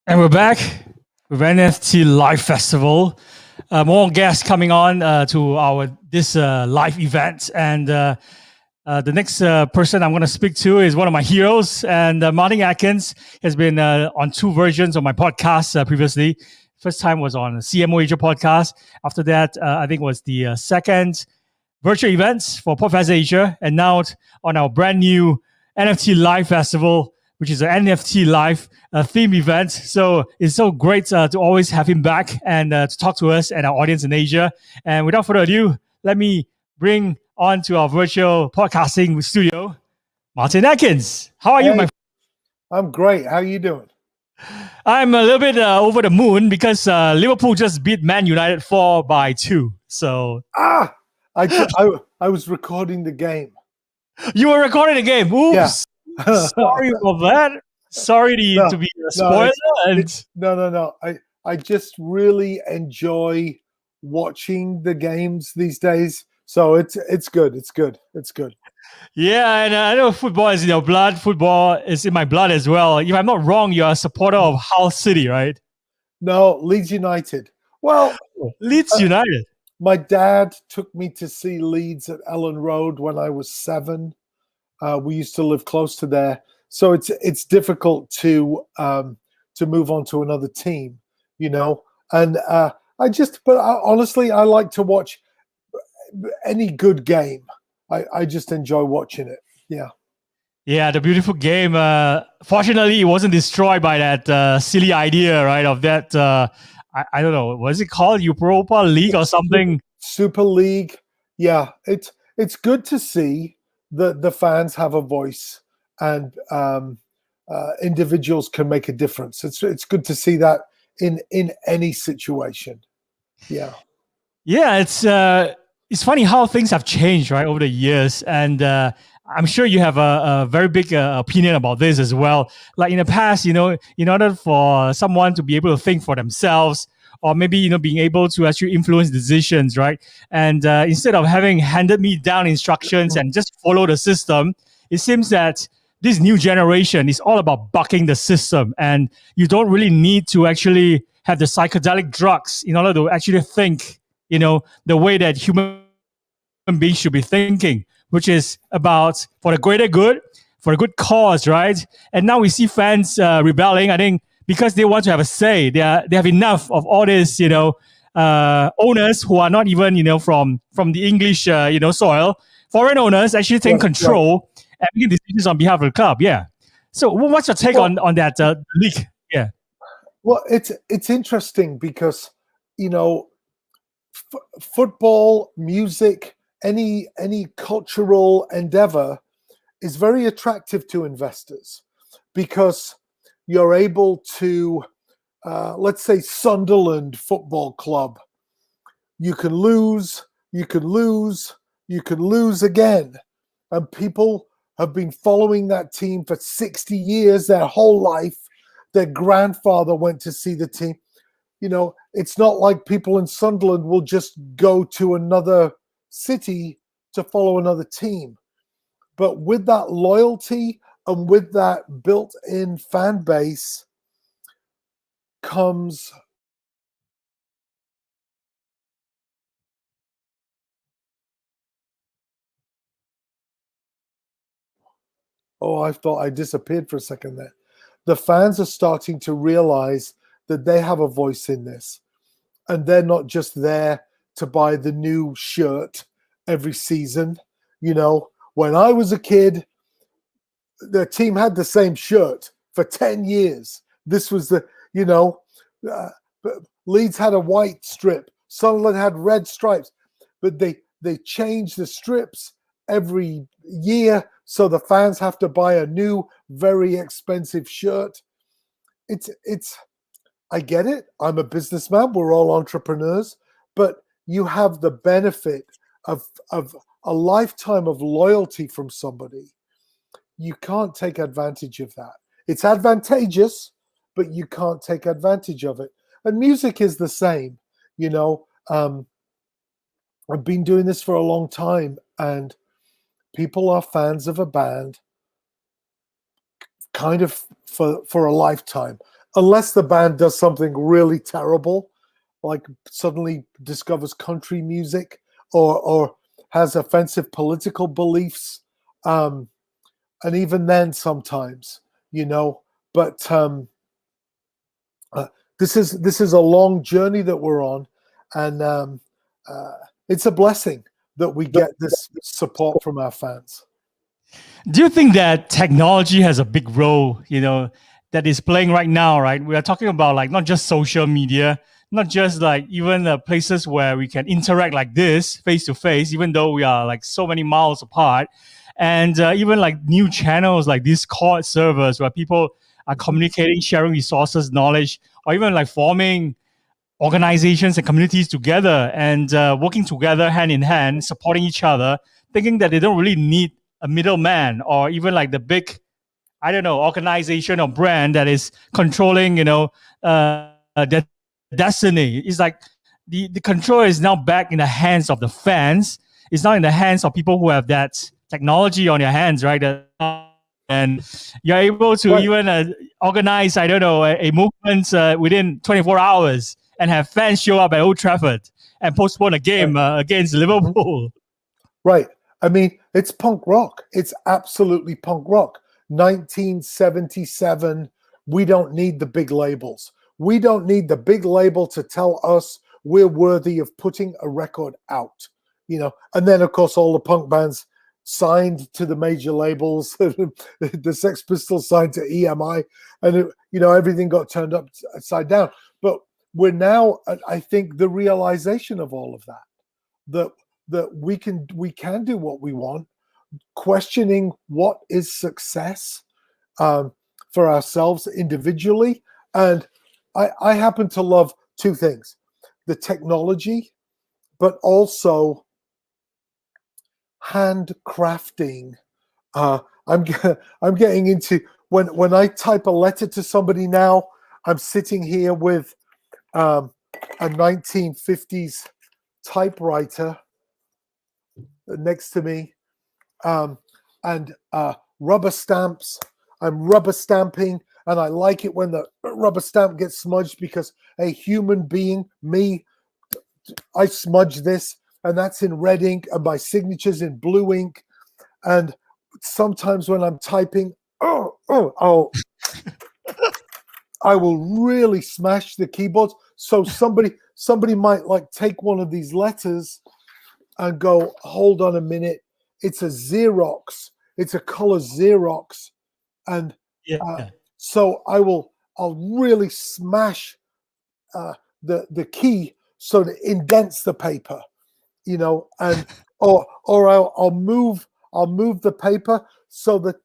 And we're back with NFT Live Festival. More guests coming on to our this live event, and the next person I'm going to speak to is one of my heroes, and Martin Atkins has been on two versions of my podcast previously. First time was on CMO Asia podcast. After that, I think was the second virtual events for PodFest Asia, and now on our brand new NFT Live Festival, which is an NFT Live theme event. So it's so great to always have him back and to talk to us and our audience in Asia. And without further ado, let me bring on to our virtual podcasting studio, Martin Atkins. How are you, my friend? I'm great. How are you doing? I'm a little bit over the moon because Liverpool just beat Man United 4-2. So I was recording the game. You were recording the game. Oops. Yeah. Sorry about that. Sorry to be a spoiler. No. I just really enjoy watching the games these days. So it's good. It's good. Yeah, and I know football is in your blood. Football is in my blood as well. If I'm not wrong, you're a supporter of Hull City, right? No, Leeds United. Well, Leeds United. My dad took me to see Leeds at Ellen Road when I was 7. We used to live close to there, so it's difficult to move on to another team, you know. And honestly, I like to watch any good game. I just enjoy watching it. Yeah. Yeah, the beautiful game. Fortunately, it wasn't destroyed by that silly idea, right? Of that, I don't know, what is it called? Europa League or something? Super League. Yeah, it's good to see that the fans have a voice and individuals can make a difference. It's good to see that in any situation. Yeah. Yeah, it's funny how things have changed, right, over the years, and I'm sure you have a very big opinion about this as well. Like in the past, you know, in order for someone to be able to think for themselves, or maybe, you know, being able to actually influence decisions, right? And instead of having handed me down instructions and just follow the system, it seems that this new generation is all about bucking the system, and you don't really need to actually have the psychedelic drugs in order to actually think, you know, the way that human beings should be thinking, which is about for the greater good, for a good cause, right? And now we see fans rebelling, I think, because they want to have a say. They have enough of all this, you know, owners who are not even, you know, from the English, soil. Foreign owners actually take control and making decisions on behalf of the club. Yeah. So what's your take on that league? Yeah. Well, it's interesting because, you know, football, music, any cultural endeavor is very attractive to investors because you're able to, let's say Sunderland Football Club, you can lose again. And people have been following that team for 60 years, their whole life. Their grandfather went to see the team. You know, it's not like people in Sunderland will just go to another city to follow another team. But with that loyalty and with that built-in fan base comes I thought I disappeared for a second there. The fans are starting to realize that they have a voice in this. And they're not just there to buy the new shirt every season. You know, when I was a kid, the team had the same shirt for 10 years. This was Leeds had a white strip. Sunderland had red stripes. But they changed the strips every year, so the fans have to buy a new, very expensive shirt. I get it. I'm a businessman. We're all entrepreneurs. But you have the benefit of a lifetime of loyalty from somebody. You can't take advantage of that. It's advantageous, but you can't take advantage of it. And music is the same. You know, I've been doing this for a long time, and people are fans of a band kind of for a lifetime. unless the band does something really terrible, like suddenly discovers country music or has offensive political beliefs, and even then sometimes, but this is a long journey that we're on, and it's a blessing that we get this support from our fans. Do you think that technology has a big role, that is playing right now, right? We are talking about like not just social media, not just like even places where we can interact like this face to face, even though we are like so many miles apart. And even like new channels like Discord servers where people are communicating, sharing resources, knowledge, or even like forming organizations and communities together and working together hand in hand, supporting each other, thinking that they don't really need a middleman or even like the big, I don't know, organization or brand that is controlling, their destiny. It's like the control is now back in the hands of the fans. It's not in the hands of people who have that technology on their hands, right? And you're able to even organize, I don't know, a movement within 24 hours and have fans show up at Old Trafford and postpone a game against Liverpool. Right. I mean, it's punk rock. It's absolutely punk rock. 1977, we don't need the big labels. We don't need the big label to tell us we're worthy of putting a record out, And then, of course, all the punk bands signed to the major labels. The Sex Pistols signed to EMI, and everything got turned upside down. But we're now, I think, the realization of all of that we can do what we want, questioning what is success for ourselves individually. And I happen to love two things: the technology, but also handcrafting. I'm getting into when I type a letter to somebody now. I'm sitting here with a 1950s typewriter next to me, and rubber stamps. I'm rubber stamping, and I like it when the rubber stamp gets smudged because a human being, me, I smudge this, and that's in red ink, and my signature's in blue ink. And sometimes when I'm typing, I will really smash the keyboards. So somebody might like take one of these letters and go, hold on a minute, it's a Xerox, it's a color Xerox, and so I'll really smash the key so that it indents the paper, and or I'll move the paper so that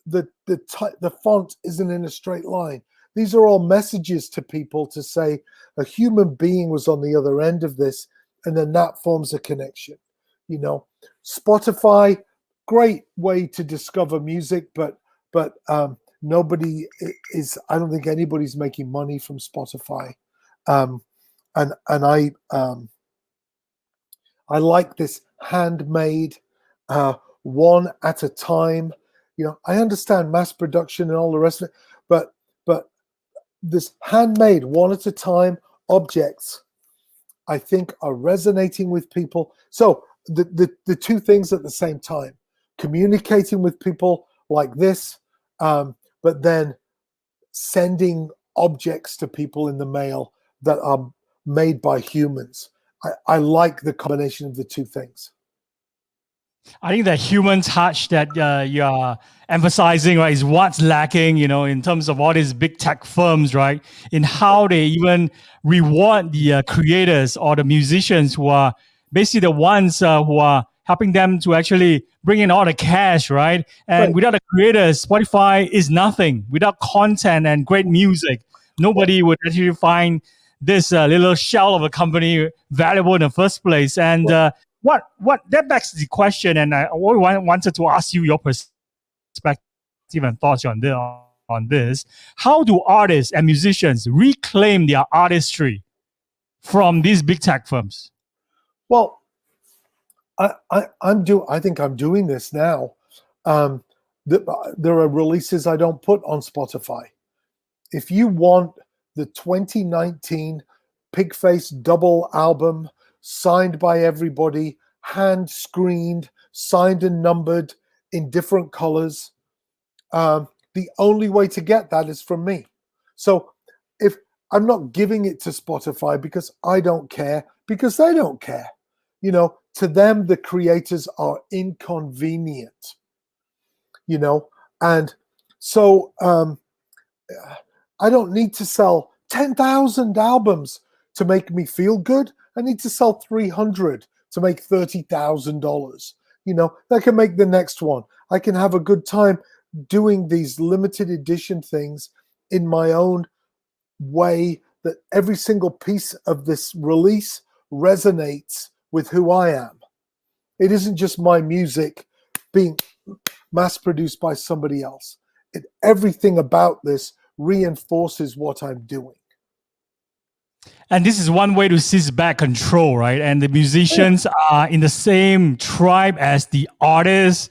the font isn't in a straight line. These are all messages to people to say a human being was on the other end of this, and then that forms a connection. Spotify, great way to discover music, but nobody is. I don't think anybody's making money from Spotify, and I like this handmade, one at a time. I understand mass production and all the rest of it, but this handmade, one at a time objects, I think, are resonating with people. So the two things at the same time: communicating with people like this, but then sending objects to people in the mail that are made by humans. I like the combination of the two things. I think that human touch that you're emphasizing, right, is what's lacking, in terms of all these big tech firms, right, in how they even reward the creators or the musicians who are basically the ones who are helping them to actually bring in all the cash, right? And without the creators, Spotify is nothing. Without content and great music, nobody would actually find this little shell of a company valuable in the first place. And what that begs the question, and I wanted to ask you your perspective and thoughts on this. How do artists and musicians reclaim their artistry from these big tech firms? Well, I think I'm doing this now. There are releases I don't put on Spotify. if you want the 2019 Pigface double album signed by everybody, hand screened, signed and numbered in different colors, the only way to get that is from me. So if I'm not giving it to Spotify because I don't care, because they don't care, you know, to them, the creators are inconvenient, you know, and so I don't need to sell 10,000 albums to make me feel good. I need to sell 300 to make $30,000. You know, I can make the next one. I can have a good time doing these limited edition things in my own way, that every single piece of this release resonates with who I am. It isn't just my music being mass produced by somebody else. Everything about this reinforces what I'm doing. And this is one way to seize back control, right? And the musicians are in the same tribe as the artists.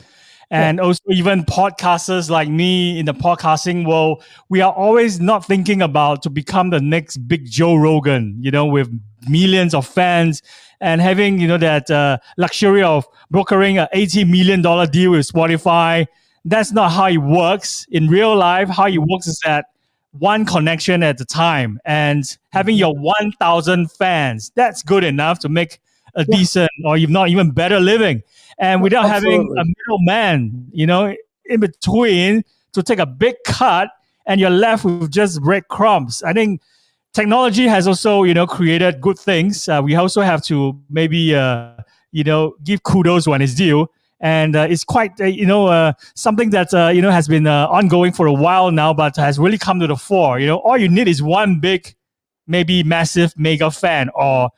And also even podcasters like me in the podcasting world, we are always not thinking about to become the next big Joe Rogan, you know, with millions of fans and having, you know, that luxury of brokering an $80 million deal with Spotify. That's not how it works in real life. How it works is that one connection at a time, and having your 1,000 fans, that's good enough to make a decent, or if not even better living. And without having a middleman, you know, in between to take a big cut, and you're left with just breadcrumbs. I think technology has also, you know, created good things. We also have to maybe, you know, give kudos when it's due. And it's quite, something that, you know, has been ongoing for a while now, but has really come to the fore. You know, all you need is one big, maybe massive mega fan, or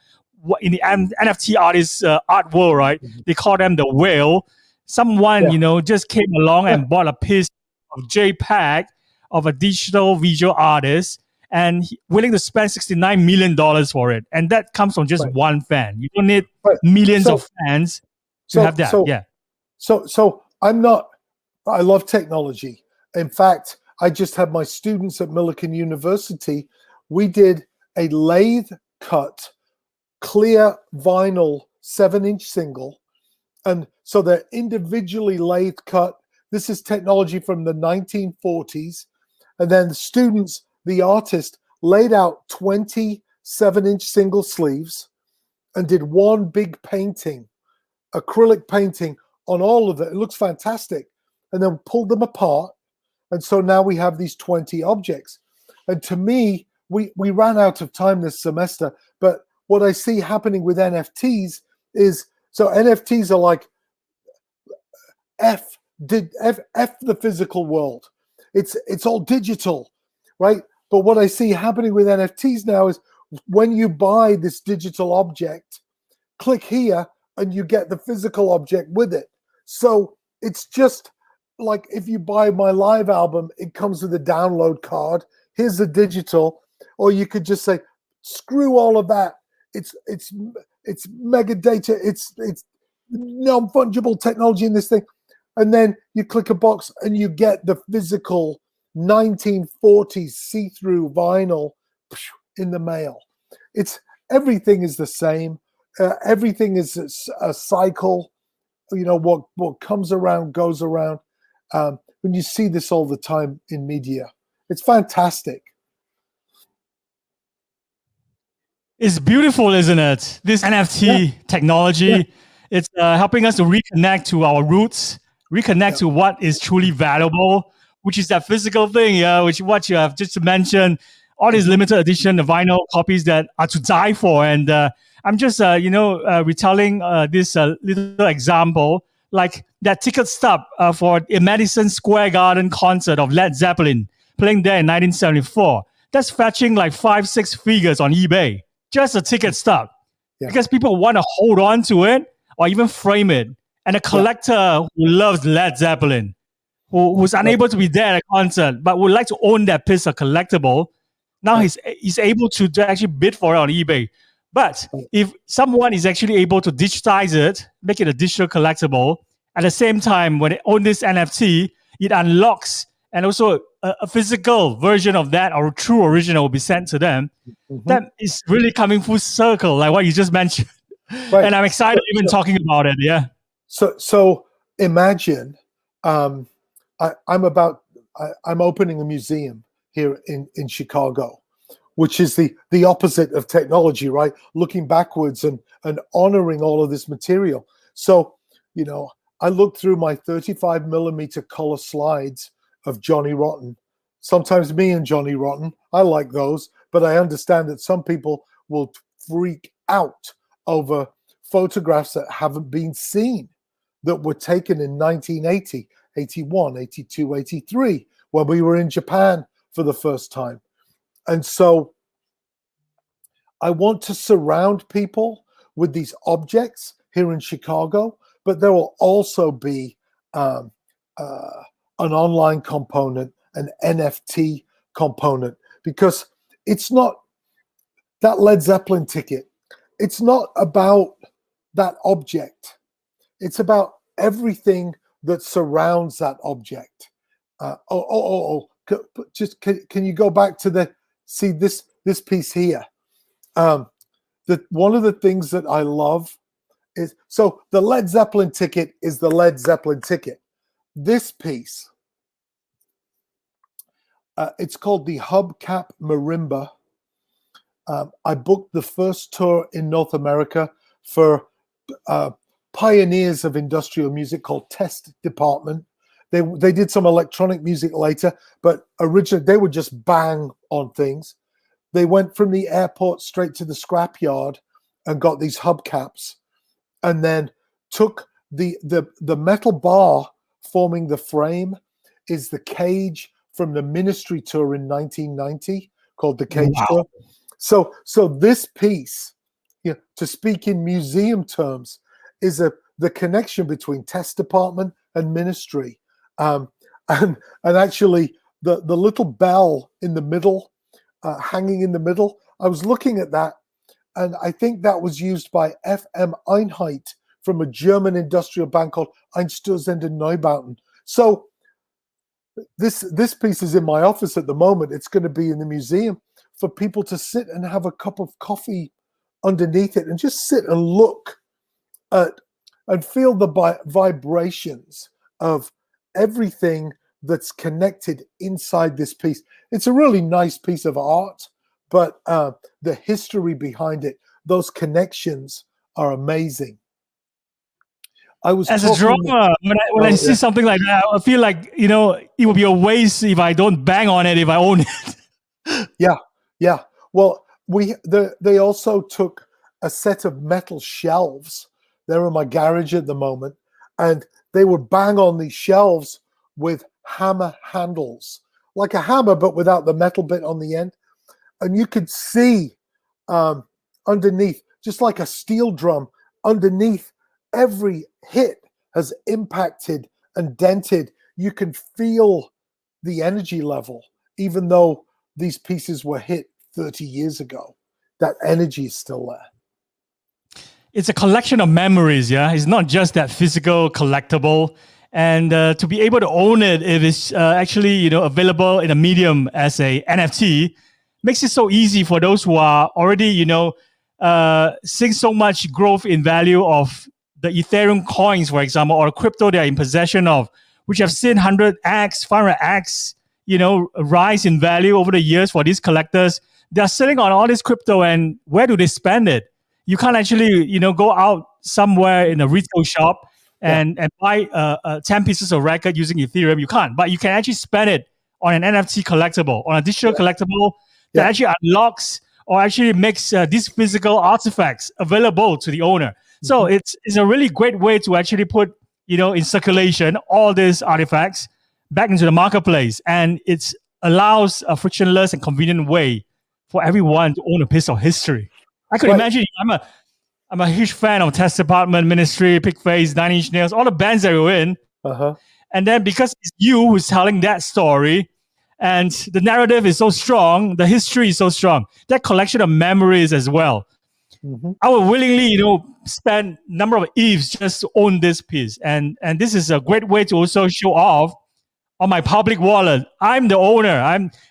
in the NFT artist art world, right? They call them the whale. Someone, you know, just came along and bought a piece of JPEG of a digital visual artist and willing to spend $69 million for it. And that comes from just one fan. You don't need millions of fans to have that. So I love technology. In fact, I just had my students at Millikan University. We did a lathe cut, clear vinyl 7-inch single. And so they're individually lathe cut. This is technology from the 1940s. And then the students, the artist, laid out 20 7-inch single sleeves and did one big painting, acrylic painting on all of it. It looks fantastic. And then pulled them apart. And so now we have these 20 objects. And to me, we ran out of time this semester, but what I see happening with NFTs is, so NFTs are like F the physical world. It's all digital, right? But what I see happening with NFTs now is when you buy this digital object, click here and you get the physical object with it. So it's just like if you buy my live album, it comes with a download card. Here's the digital, or you could just say, screw all of that. It's mega data. It's non-fungible technology in this thing. And then you click a box and you get the physical 1940s see-through vinyl in the mail. Everything is the same. Everything is a cycle. You know, what comes around goes around. When you see this all the time in media, it's fantastic. It's beautiful, isn't it? This NFT technology, it's helping us to reconnect to our roots, reconnect to what is truly valuable, which is that physical thing, which what you have just mentioned, all these limited edition vinyl copies that are to die for. And I'm just, retelling this little example, like that ticket stub for a Madison Square Garden concert of Led Zeppelin playing there in 1974. That's fetching like 5-6 figures on eBay. Just a ticket stub, because people want to hold on to it or even frame it. And a collector who loves Led Zeppelin, who's unable to be there at a concert, but would like to own that piece of collectible, now he's able to actually bid for it on eBay. But if someone is actually able to digitize it, make it a digital collectible, at the same time, when they own this NFT, it unlocks and also a physical version of that or a true original will be sent to them. That is really coming full circle, like what you just mentioned. Right. And I'm excited even talking about it. Yeah. So imagine, I'm opening a museum here in Chicago, which is the opposite of technology, right? Looking backwards and honoring all of this material. So, I looked through my 35 millimeter color slides of Johnny Rotten. Sometimes me and Johnny Rotten, I like those, but I understand that some people will freak out over photographs that haven't been seen, that were taken in 1980, 81, 82, 83, when we were in Japan for the first time. And so I want to surround people with these objects here in Chicago, but there will also be an online component, an NFT component, because it's not that Led Zeppelin ticket. It's not about that object. It's about everything that surrounds that object. Just can you go back to see this piece here? One of the things that I love is, so the Led Zeppelin ticket is the Led Zeppelin ticket. This piece, it's called the Hubcap Marimba. I booked the first tour in North America for pioneers of industrial music called Test Department. They did some electronic music later, but originally they would just bang on things. They went from the airport straight to the scrapyard and got these hubcaps, and then took the metal bar forming the frame is the cage from the Ministry tour in 1990 called the Cage Tour. So this piece, to speak in museum terms, is the connection between Test Department and Ministry, and actually the little bell in the middle, hanging in the middle. I was looking at that, and I think that was used by F.M. Einheit from a German industrial band called Einstürzende Neubauten. So this piece is in my office at the moment. It's going to be in the museum for people to sit and have a cup of coffee underneath it and just sit and look at and feel the vibrations of everything that's connected inside this piece. It's a really nice piece of art, but the history behind it, those connections are amazing. I was as a drummer, when I see something like that, I feel like, it would be a waste if I don't bang on it, if I own it. Yeah. Well, they also took a set of metal shelves. They're in my garage at the moment, and they would bang on these shelves with hammer handles, like a hammer, but without the metal bit on the end. And you could see underneath, just like a steel drum, underneath every hit has impacted and dented. You can feel the energy level, even though these pieces were hit 30 years ago. That energy is still there. It's a collection of memories, yeah? It's not just that physical collectible. And to be able to own it, if it's actually available in a medium as a NFT, makes it so easy for those who are already seeing so much growth in value of the Ethereum coins, for example, or crypto they are in possession of, which have seen 100x, 500x, rise in value over the years for these collectors. They're sitting on all this crypto, and where do they spend it? You can't actually, go out somewhere in a retail shop and buy 10 pieces of record using Ethereum. You can't, but you can actually spend it on an NFT collectible, on a digital collectible that actually unlocks or actually makes these physical artifacts available to the owner. So it's a really great way to actually put, in circulation all these artifacts back into the marketplace. And it allows a frictionless and convenient way for everyone to own a piece of history. I could imagine, I'm a huge fan of Test Department, Ministry, Pigface, Nine Inch Nails, all the bands that you're in. And then because it's you who's telling that story, and the narrative is so strong, the history is so strong, that collection of memories as well. I would willingly, spend a number of ETHs just to own this piece. And this is a great way to also show off on my public wallet. I'm the owner.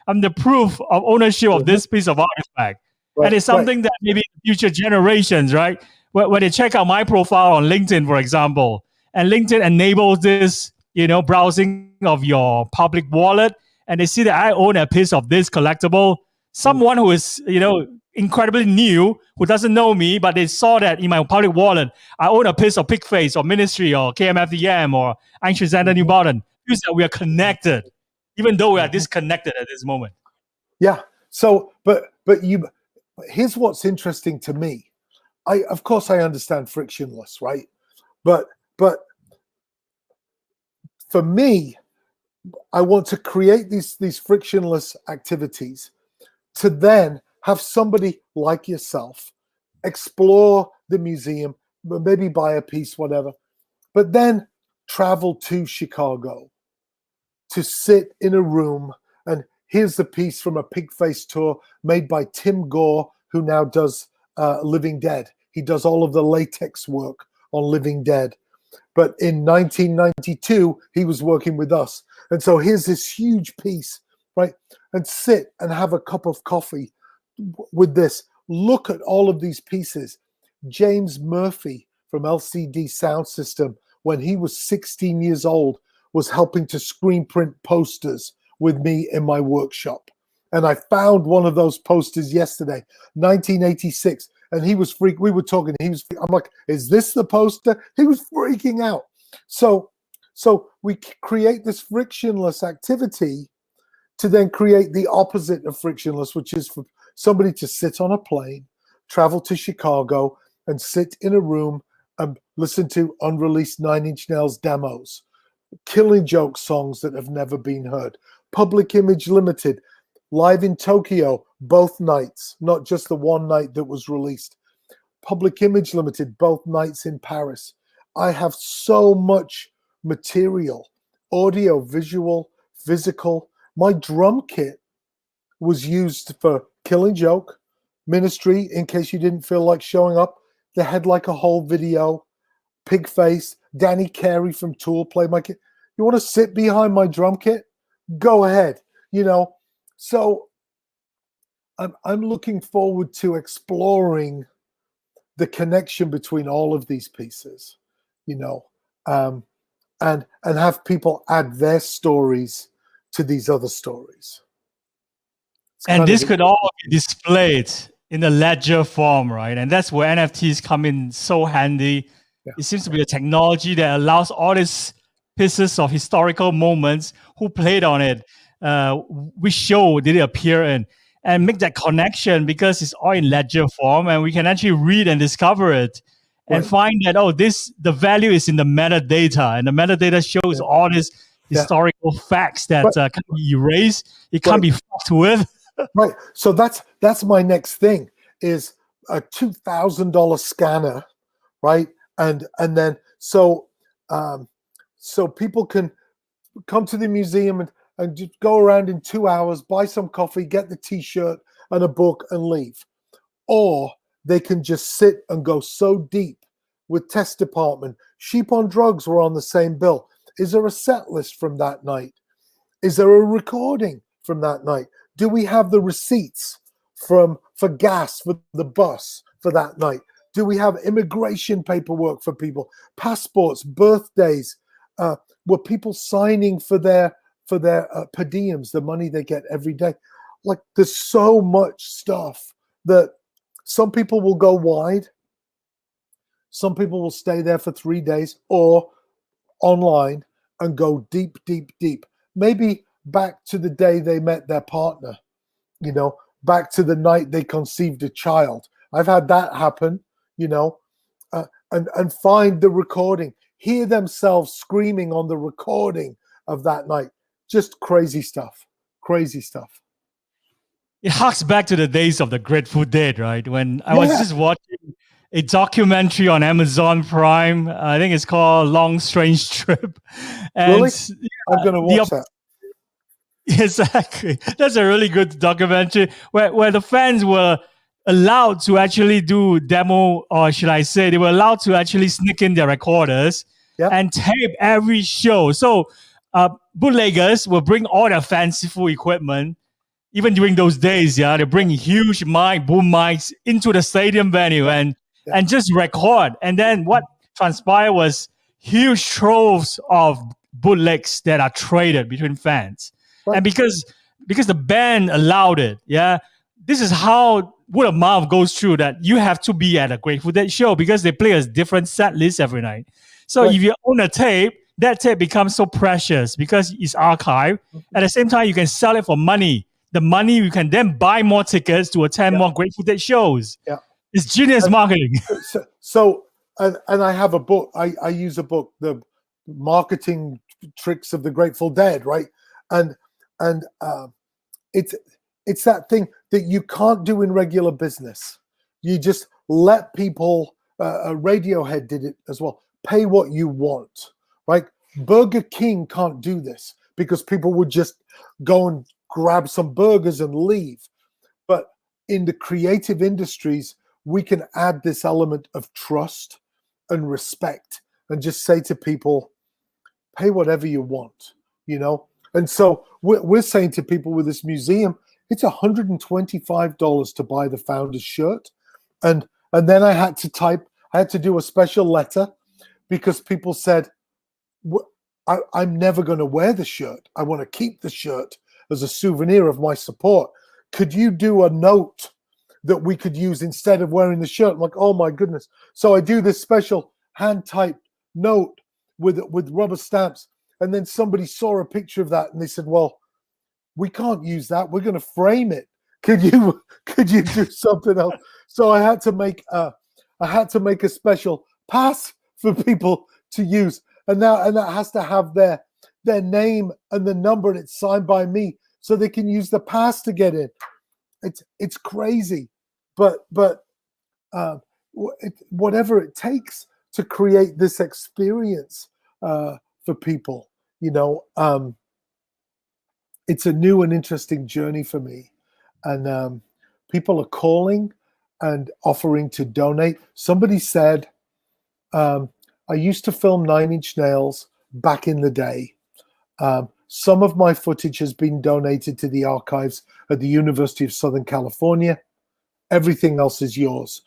I'm the proof of ownership of this piece of artifact. Right, and it's something that maybe future generations, right? When they check out my profile on LinkedIn, for example, and LinkedIn enables this, browsing of your public wallet, and they see that I own a piece of this collectible. Someone who is, incredibly new, who doesn't know me, but they saw that in my public wallet, I own a piece of Pigface or Ministry or KMFDM or Einstein New Barton. Feels that we are connected, even though we are disconnected at this moment. Yeah. So, but here's what's interesting to me. Of course, I understand frictionless, right? But for me, I want to create these frictionless activities to then have somebody like yourself explore the museum, maybe buy a piece, whatever, but then travel to Chicago to sit in a room. And here's the piece from a Pigface tour made by Tim Gore, who now does Living Dead. He does all of the latex work on Living Dead. But in 1992, he was working with us. And so here's this huge piece, right? And sit and have a cup of coffee with this. Look at all of these pieces. James Murphy from LCD Sound System, when he was 16 years old, was helping to screen print posters with me in my workshop. And I found one of those posters yesterday, 1986. And he was freaked. We were talking. I'm like, is this the poster? He was freaking out. So we create this frictionless activity to then create the opposite of frictionless, which is for somebody to sit on a plane, travel to Chicago, and sit in a room and listen to unreleased 9 Inch Nails demos, Killing Joke songs that have never been heard, Public Image Limited, live in Tokyo, both nights, not just the one night that was released. Public Image Limited, both nights in Paris. I have so much material, audio, visual, physical. My drum kit was used for Killing Joke, Ministry, in case you didn't feel like showing up. They had like a whole video. Pigface, Danny Carey from Tool played my kit. You want to sit behind my drum kit? Go ahead, So I'm looking forward to exploring the connection between all of these pieces, and have people add their stories to these other stories. And this could all be displayed in a ledger form, right? And that's where NFTs come in so handy. Yeah. It seems to be a technology that allows all these pieces of historical moments who played on it, which show did it appear in, and make that connection because it's all in ledger form and we can actually read and discover it and find that, the value is in the metadata, and the metadata shows all these historical facts that can't be erased. It can't be fucked with. Right. So that's my next thing is a $2,000 scanner, right? And then so people can come to the museum and just go around in 2 hours, buy some coffee, get the T-shirt and a book and leave. Or they can just sit and go so deep with Test Department. Sheep on Drugs were on the same bill. Is there a set list from that night? Is there a recording from that night? Do we have the receipts for gas for the bus for that night? Do we have immigration paperwork for people, passports, birthdays? Were people signing for their per diems, the money they get every day? Like, there's so much stuff that some people will go wide. Some people will stay there for 3 days or online and go deep, deep, deep. Maybe back to the day they met their partner, back to the night they conceived a child. I've had that happen, and find the recording, hear themselves screaming on the recording of that night. Just crazy stuff. It harks back to the days of the Grateful Dead, right? When I was just watching a documentary on Amazon Prime. I think it's called Long Strange Trip. And really? I'm going to watch that. Exactly. That's a really good documentary where the fans were allowed to actually do demo, or should I say, they were allowed to actually sneak in their recorders and tape every show. So bootleggers will bring all their fanciful equipment. Even during those days, yeah, they bring huge boom mics into the stadium venue and just record. And then what transpired was huge troves of bootlegs that are traded between fans. Right. And because the band allowed it, yeah, this is how word of mouth goes through, that you have to be at a Grateful Dead show because they play a different set list every night. So if you own a tape, that tape becomes so precious because it's archived. At the same time, you can sell it for money. The money you can then buy more tickets to attend more Grateful Dead shows. Yeah, it's genius marketing. So I have a book. I use a book, The Marketing Tricks of the Grateful Dead, right? And it's that thing that you can't do in regular business. You just let people. Radiohead did it as well. Pay what you want, right? Burger King can't do this because people would just go and grab some burgers and leave. But in the creative industries, we can add this element of trust and respect and just say to people, pay whatever you want, And so we're saying to people with this museum, it's $125 to buy the founder's shirt. And then I had to do a special letter because people said, I'm never going to wear the shirt. I want to keep the shirt as a souvenir of my support. Could you do a note that we could use instead of wearing the shirt? I'm like, oh my goodness. So I do this special hand-typed note with rubber stamps. And then somebody saw a picture of that and they said, well, we can't use that. We're going to frame it. Could you do something else? So I had to make a special pass for people to use. And that has to have their name and the number, and it's signed by me, so they can use the pass to get in. It's crazy, but whatever it takes to create this experience for people, it's a new and interesting journey for me, and people are calling and offering to donate. Somebody said, I used to film Nine Inch Nails back in the day. Some of my footage has been donated to the archives at the University of Southern California. Everything else is yours.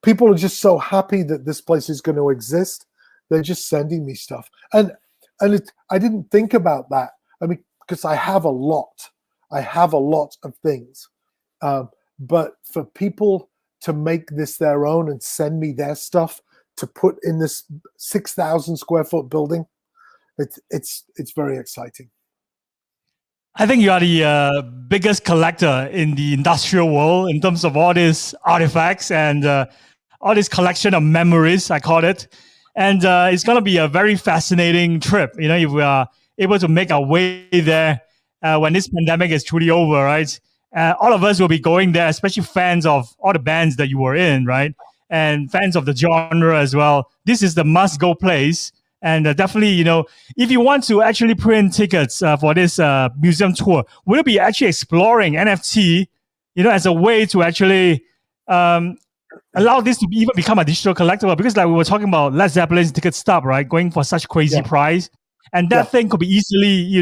People are just so happy that this place is going to exist. They're just sending me stuff. And I didn't think about that. I mean, because I have a lot. I have a lot of things. But for people to make this their own and send me their stuff to put in this 6,000 square foot building, it's very exciting. I think you are the biggest collector in the industrial world in terms of all these artifacts and all this collection of memories, I call it. And it's going to be a very fascinating trip, if we are able to make our way there when this pandemic is truly over, right? All of us will be going there, especially fans of all the bands that you were in, right? And fans of the genre as well. This is the must-go place. And definitely, if you want to actually print tickets for this museum tour, we'll be actually exploring NFT, as a way to actually allow this to even become a digital collectible. Because like we were talking about Led Zeppelin's ticket stub, right? Going for such crazy price. And that thing could be easily,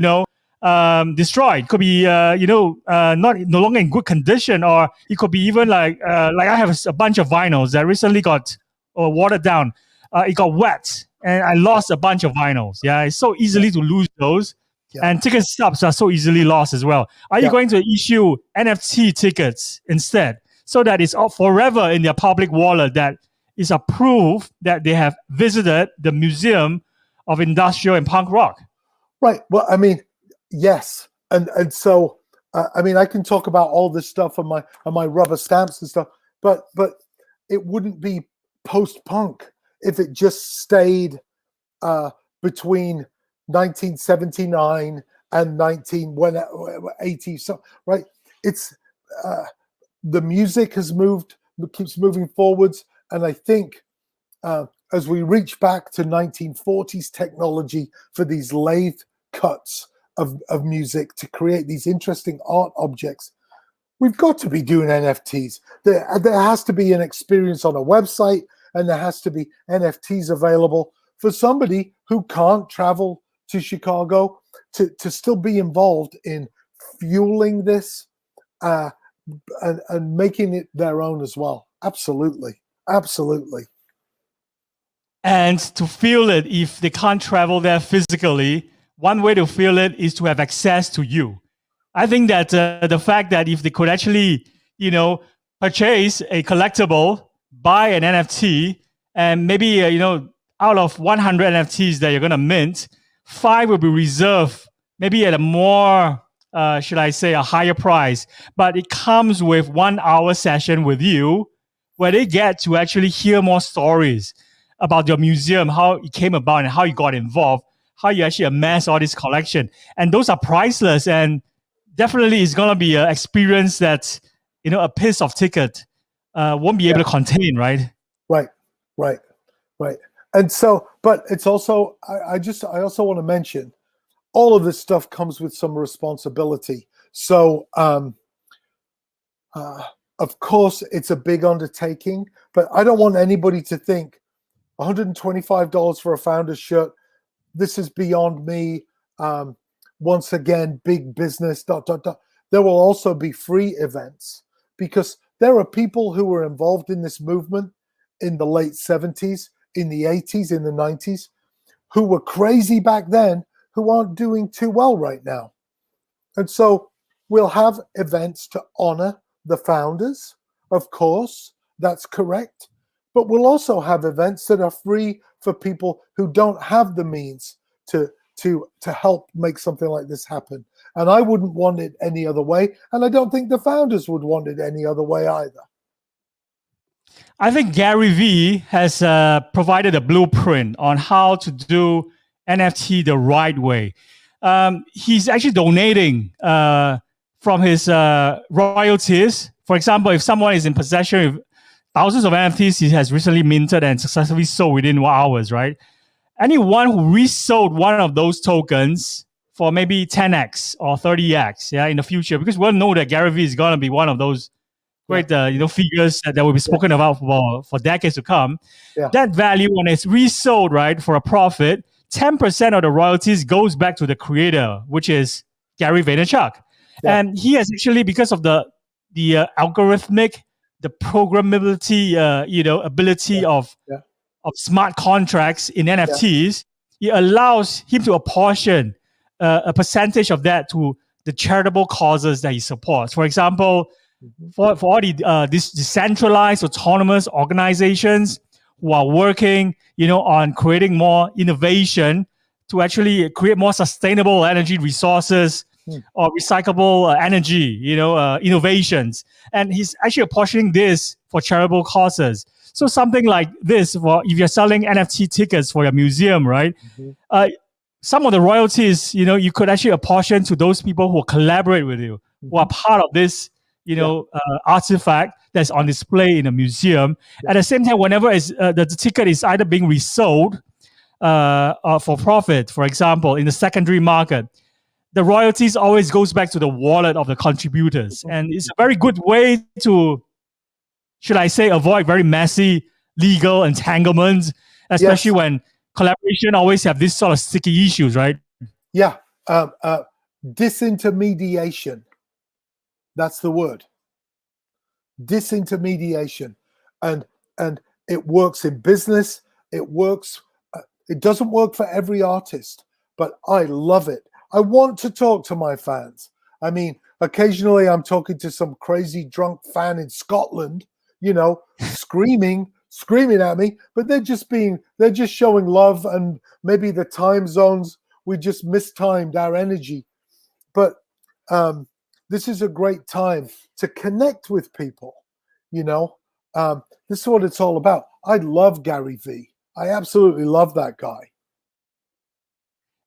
destroyed. Could be, no longer in good condition, or it could be even like I have a bunch of vinyls that recently got watered down. It got wet, and I lost a bunch of vinyls. Yeah, it's so easily to lose those, and ticket stubs are so easily lost as well. Are you going to issue NFT tickets instead, so that it's all forever in their public wallet? That is a proof that they have visited the Museum of Industrial and Punk Rock. Right. Well, I mean, yes, and so I mean, I can talk about all this stuff on my rubber stamps and stuff, but it wouldn't be post-punk if it just stayed between 1979 and 1980. So right, it's the music keeps moving forwards, and I think as we reach back to 1940s technology for these lathe cuts of music to create these interesting art objects, we've got to be doing NFTs. There has to be an experience on a website, and there has to be NFTs available for somebody who can't travel to Chicago to still be involved in fueling this and making it their own as well. Absolutely. Absolutely. And to feel it, if they can't travel there physically, one way to feel it is to have access to you. I think that the fact that if they could actually, purchase a collectible, buy an NFT, and maybe, out of 100 NFTs that you're going to mint, 5 will be reserved, maybe at a more, should I say, a higher price. But it comes with 1 hour session with you where they get to actually hear more stories about your museum, how it came about and how you got involved, how you actually amassed all this collection. And those are priceless. And definitely it's going to be an experience that, a piece of ticket won't be able to contain, right? Right. And so, but it's also, I also want to mention, all of this stuff comes with some responsibility. So, of course, it's a big undertaking, but I don't want anybody to think $125 for a founder's shirt, this is beyond me. Once again, big business, ... There will also be free events because there are people who were involved in this movement in the late 70s, in the 80s, in the 90s, who were crazy back then, who aren't doing too well right now. And so we'll have events to honor the founders, of course, that's correct. But we'll also have events that are free for people who don't have the means to help make something like this happen. And I wouldn't want it any other way. And I don't think the founders would want it any other way either. I think Gary Vee has provided a blueprint on how to do NFT the right way. He's actually donating from his royalties. For example, if someone is in possession of thousands of NFTs he has recently minted and successfully sold within hours, right? Anyone who resold one of those tokens for maybe 10x or 30x, in the future, because we all know that Gary Vee is going to be one of those great, figures that will be spoken about for decades to come. Yeah. That value, when it's resold, right, for a profit, 10% of the royalties goes back to the creator, which is Gary Vaynerchuk. Yeah. And he has actually, because of the algorithmic, the programmability, ability of smart contracts in NFTs, it allows him to apportion a percentage of that to the charitable causes that he supports. For example, for all these decentralized autonomous organizations who are working, on creating more innovation to actually create more sustainable energy resources or recyclable energy, innovations. And he's actually apportioning this for charitable causes. So something like this, if you're selling NFT tickets for your museum, right? Some of the royalties, you could actually apportion to those people who collaborate with you, who are part of this, artifact that's on display in a museum. At the same time, whenever the ticket is either being resold for profit, for example, in the secondary market, the royalties always goes back to the wallet of the contributors. And it's a very good way to, should I say, avoid very messy legal entanglements, especially when collaboration always have this sort of sticky issues, right? Yeah. Disintermediation. That's the word. Disintermediation. And it works in business. It works. It doesn't work for every artist, but I love it. I want to talk to my fans. I mean, occasionally I'm talking to some crazy drunk fan in Scotland, screaming at me, but they're just showing love, and maybe the time zones, we just mistimed our energy. But this is a great time to connect with people. This is what it's all about. I love Gary Vee. I absolutely love that guy.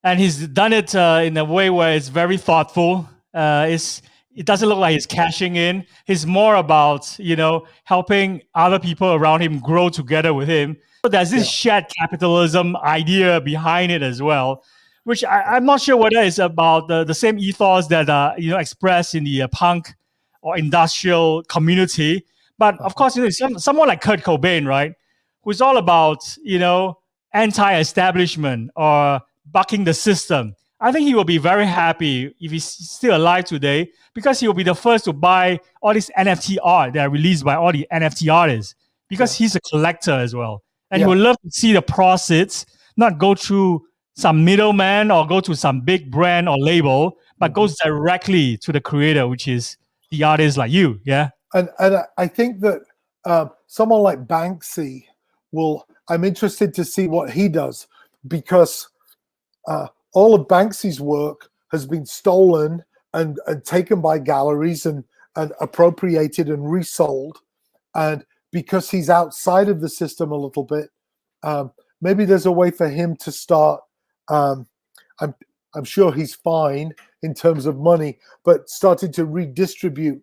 And he's done it in a way where it's very thoughtful. It doesn't look like he's cashing in. He's more about, helping other people around him grow together with him. So there's this shared capitalism idea behind it as well, which I'm not sure whether it's about the same ethos that expressed in the punk or industrial community. But of course, someone like Kurt Cobain, right, who's all about, anti-establishment or bucking the system. I think he will be very happy if he's still alive today, because he will be the first to buy all this NFT art that are released by all the NFT artists, because he's a collector as well. And he would love to see the profits not go through some middleman or go to some big brand or label, but goes directly to the creator, which is the artist like you. Yeah. And I think that someone like Banksy I'm interested to see what he does, because all of Banksy's work has been stolen and taken by galleries and appropriated and resold. And because he's outside of the system a little bit, maybe there's a way for him to start. I'm sure he's fine in terms of money, but starting to redistribute.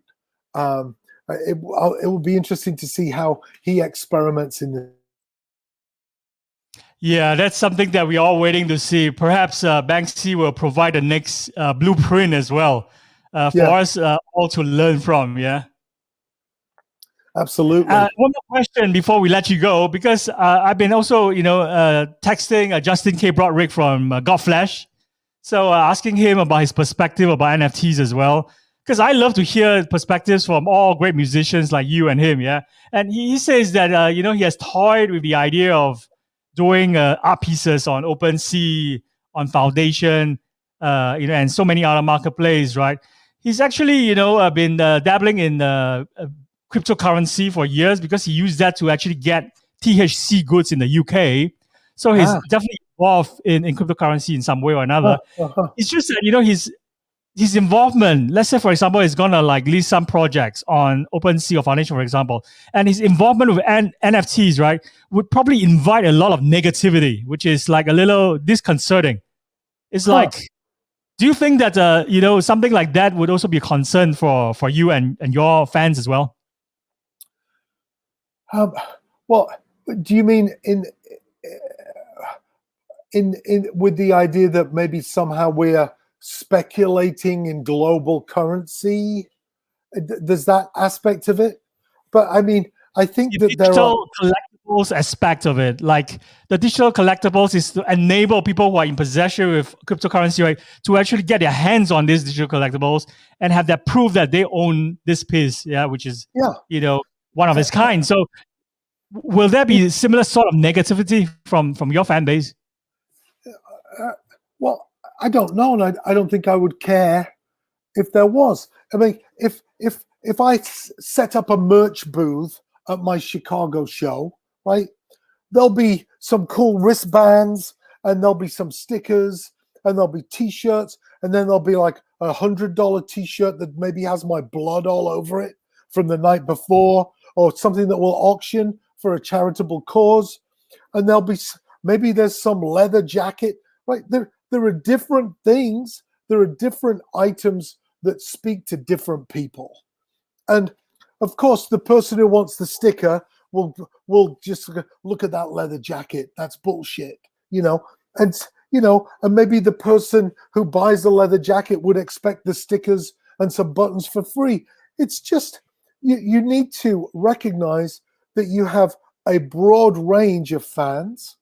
It will be interesting to see how he experiments in this. Yeah, that's something that we're all waiting to see. Perhaps Banksy will provide the next blueprint as well for us all to learn from. Yeah. Absolutely. One more question before we let you go, because I've been also, texting Justin K. Broderick from Godflesh. So asking him about his perspective about NFTs as well, because I love to hear perspectives from all great musicians like you and him. Yeah. And he says that, he has toyed with the idea of doing art pieces on OpenSea, on Foundation, and so many other marketplaces, right? He's actually, been dabbling in cryptocurrency for years, because he used that to actually get THC goods in the UK. So he's definitely involved in cryptocurrency in some way or another. It's just that, his involvement, let's say, for example, is going to list some projects on OpenSea or Foundation, for example, and his involvement with NFTs, right, would probably invite a lot of negativity, which is a little disconcerting. It's do you think that, something like that would also be a concern for you and your fans as well? Well, do you mean in with the idea that maybe somehow we're speculating in global currency? There's that aspect of it, but I mean, I think that there are collectibles aspect of it. Like the digital collectibles is to enable people who are in possession with cryptocurrency, right, to actually get their hands on these digital collectibles and have that proof that they own this piece, which is one of its kind. So will there be similar sort of negativity from your fan base? Well, I don't know, and I don't think I would care if there was. I mean, if I set up a merch booth at my Chicago show, right, there'll be some cool wristbands, and there'll be some stickers, and there'll be T-shirts, and then there'll be like $100 T-shirt that maybe has my blood all over it from the night before, or something that will auction for a charitable cause, and there'll be maybe there's some leather jacket, right? There are different things. There are different items that speak to different people. And of course, the person who wants the sticker will just look at that leather jacket. That's bullshit, and maybe the person who buys the leather jacket would expect the stickers and some buttons for free. It's just, you need to recognize that you have a broad range of fans,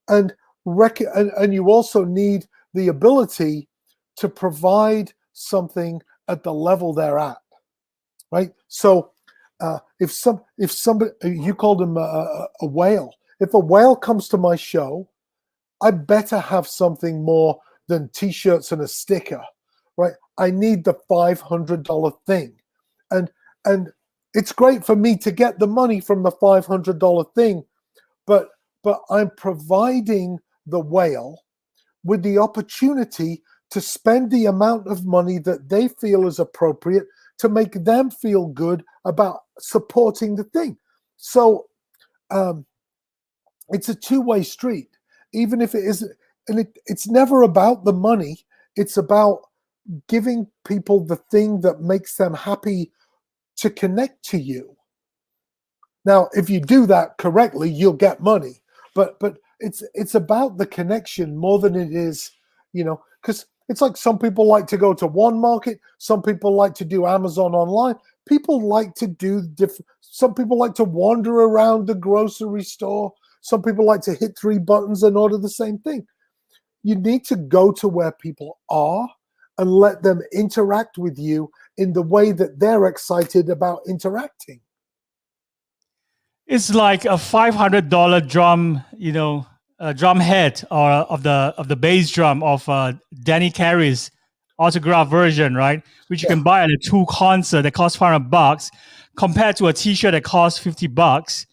and you also need the ability to provide something at the level they're at, right? So if somebody, you called him a whale, if a whale comes to my show, I better have something more than T-shirts and a sticker, right? I need the $500 thing, and it's great for me to get the money from the $500 thing, but I'm providing the whale with the opportunity to spend the amount of money that they feel is appropriate to make them feel good about supporting the thing. So it's a two-way street, even if it isn't, and it's never about the money. It's about giving people the thing that makes them happy to connect to you. Now, if you do that correctly, you'll get money. But it's about the connection more than it is, because it's like some people like to go to one market, some people like to do Amazon online. People like to do different. Some people like to wander around the grocery store. Some people like to hit 3 buttons and order the same thing. You need to go to where people are and let them interact with you in the way that they're excited about interacting. It's like a $500 drum, drum head or of the bass drum of Danny Carey's autograph version, right? Which you can buy at a Tool concert that costs $500, compared to a T-shirt that costs $50.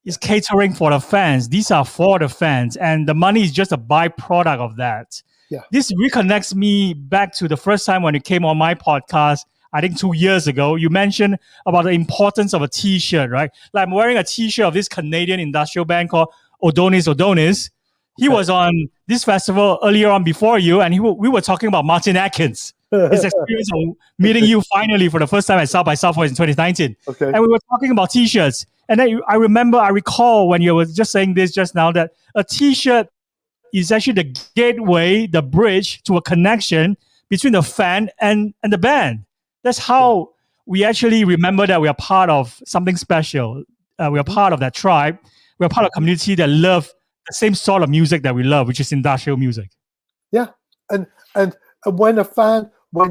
It's catering for the fans. These are for the fans, and the money is just a byproduct of that. Yeah. This reconnects me back to the first time when you came on my podcast, I think 2 years ago. You mentioned about the importance of a T-shirt, right? Like, I'm wearing a T-shirt of this Canadian industrial band called Odonis. He was on this festival earlier on before you, and we were talking about Martin Atkins, his experience of meeting you finally for the first time at South by Southwest in 2019. Okay. And we were talking about T-shirts. And then I recall when you were just saying this just now, that a T-shirt is actually the gateway, the bridge to a connection between the fan and the band. That's how we actually remember that we are part of something special. We are part of that tribe. We are part of a community that love the same sort of music that we love, which is industrial music. Yeah. And when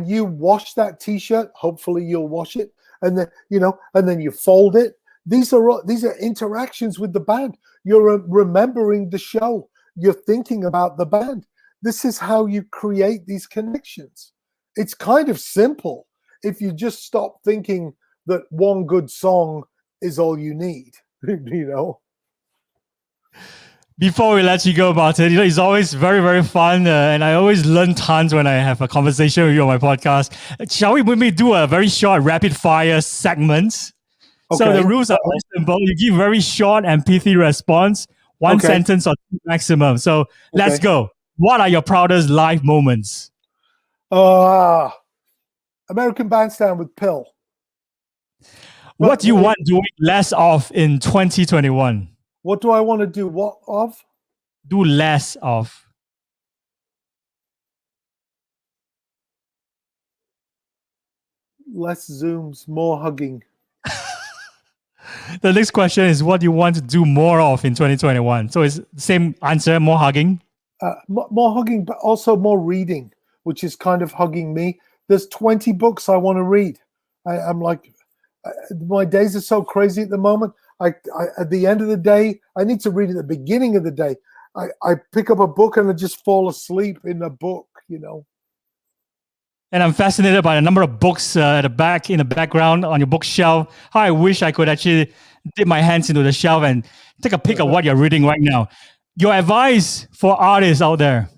you wash that T-shirt, hopefully you'll wash it, and then you fold it. These are interactions with the band. You're remembering the show. You're thinking about the band. This is how you create these connections. It's kind of simple if you just stop thinking that one good song is all you need, Before we let you go, Martin, it's always very, very fun, and I always learn tons when I have a conversation with you on my podcast. Shall we maybe do a very short rapid fire segment? Okay. So the rules are very simple. You give very short and pithy response, one sentence or two maximum. So let's go. What are your proudest live moments? American Bandstand with Pill. What do you want doing less of in 2021? What do I want to do? What of? Do less of. Less Zooms, more hugging. The next question is, what do you want to do more of in 2021? So it's the same answer, more hugging? More hugging, but also more reading, which is kind of hugging me. There's 20 books I want to read. I'm like, my days are so crazy at the moment. At the end of the day, I need to read at the beginning of the day. I pick up a book and I just fall asleep in the book, And I'm fascinated by the number of books in the background on your bookshelf. How I wish I could actually dip my hands into the shelf and take a peek of what you're reading right now. Your advice for artists out there?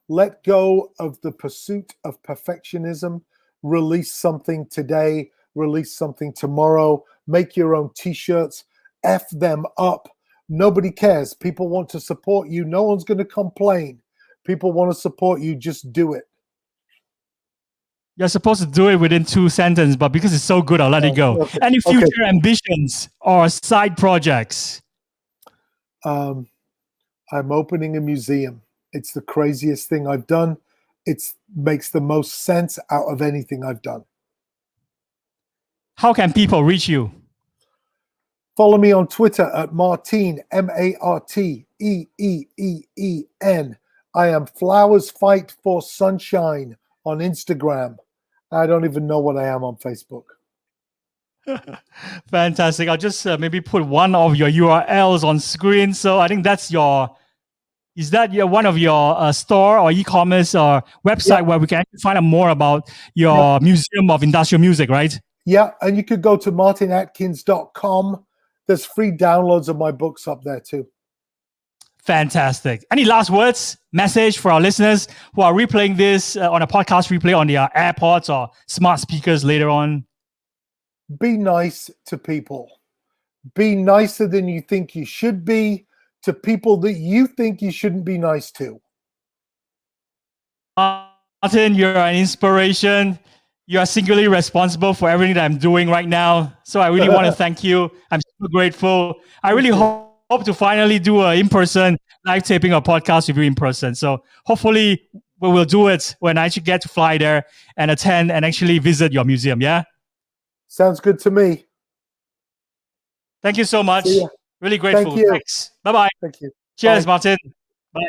Let go of the pursuit of perfectionism. Release something today. Release something tomorrow. Make your own T-shirts. F them up. Nobody cares. People want to support you. No one's going to complain. People want to support you. Just do it. You're supposed to do it within 2 sentences, but because it's so good, I'll let it go. Okay. Any future ambitions or side projects? I'm opening a museum. It's the craziest thing I've done. It makes the most sense out of anything I've done. How can people reach you? Follow me on Twitter at Martin, Marteeen. I am Flowers Fight for Sunshine on Instagram. I don't even know what I am on Facebook. Fantastic. I'll just maybe put one of your URLs on screen. So I think that's is that one of your store or e-commerce or website where we can actually find out more about your Museum of Industrial Music, right? Yeah, and you could go to martinatkins.com. There's free downloads of my books up there too. Fantastic. Any last words, message for our listeners who are replaying this on a podcast replay on their AirPods or smart speakers later on? Be nice to people. Be nicer than you think you should be to people that you think you shouldn't be nice to. Martin, you're an inspiration. You are singularly responsible for everything that I'm doing right now. So I really want to thank you. I'm super grateful. I really hope to finally do an in-person live taping or podcast with you in person. So hopefully we will do it when I actually get to fly there and attend and actually visit your museum. Yeah. Sounds good to me. Thank you so much. Really grateful. Thank you. Thanks. Bye-bye. Thank you. Cheers, Bye. Martin. Bye.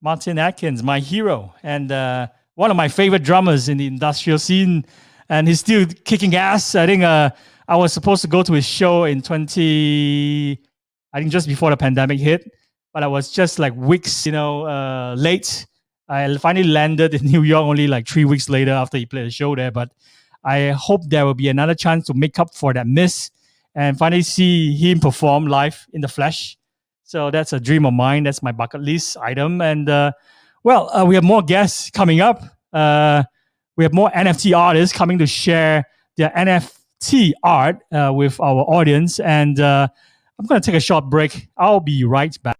Martin Atkins, my hero, and one of my favorite drummers in the industrial scene. And he's still kicking ass. I think I was supposed to go to his show in 20, I think just before the pandemic hit, but I was just like weeks, late. I finally landed in New York only like 3 weeks later after he played a show there. But I hope there will be another chance to make up for that miss and finally see him perform live in the flesh. So that's a dream of mine. That's my bucket list item. And we have more guests coming up. We have more NFT artists coming to share their NFT art with our audience. And I'm going to take a short break. I'll be right back.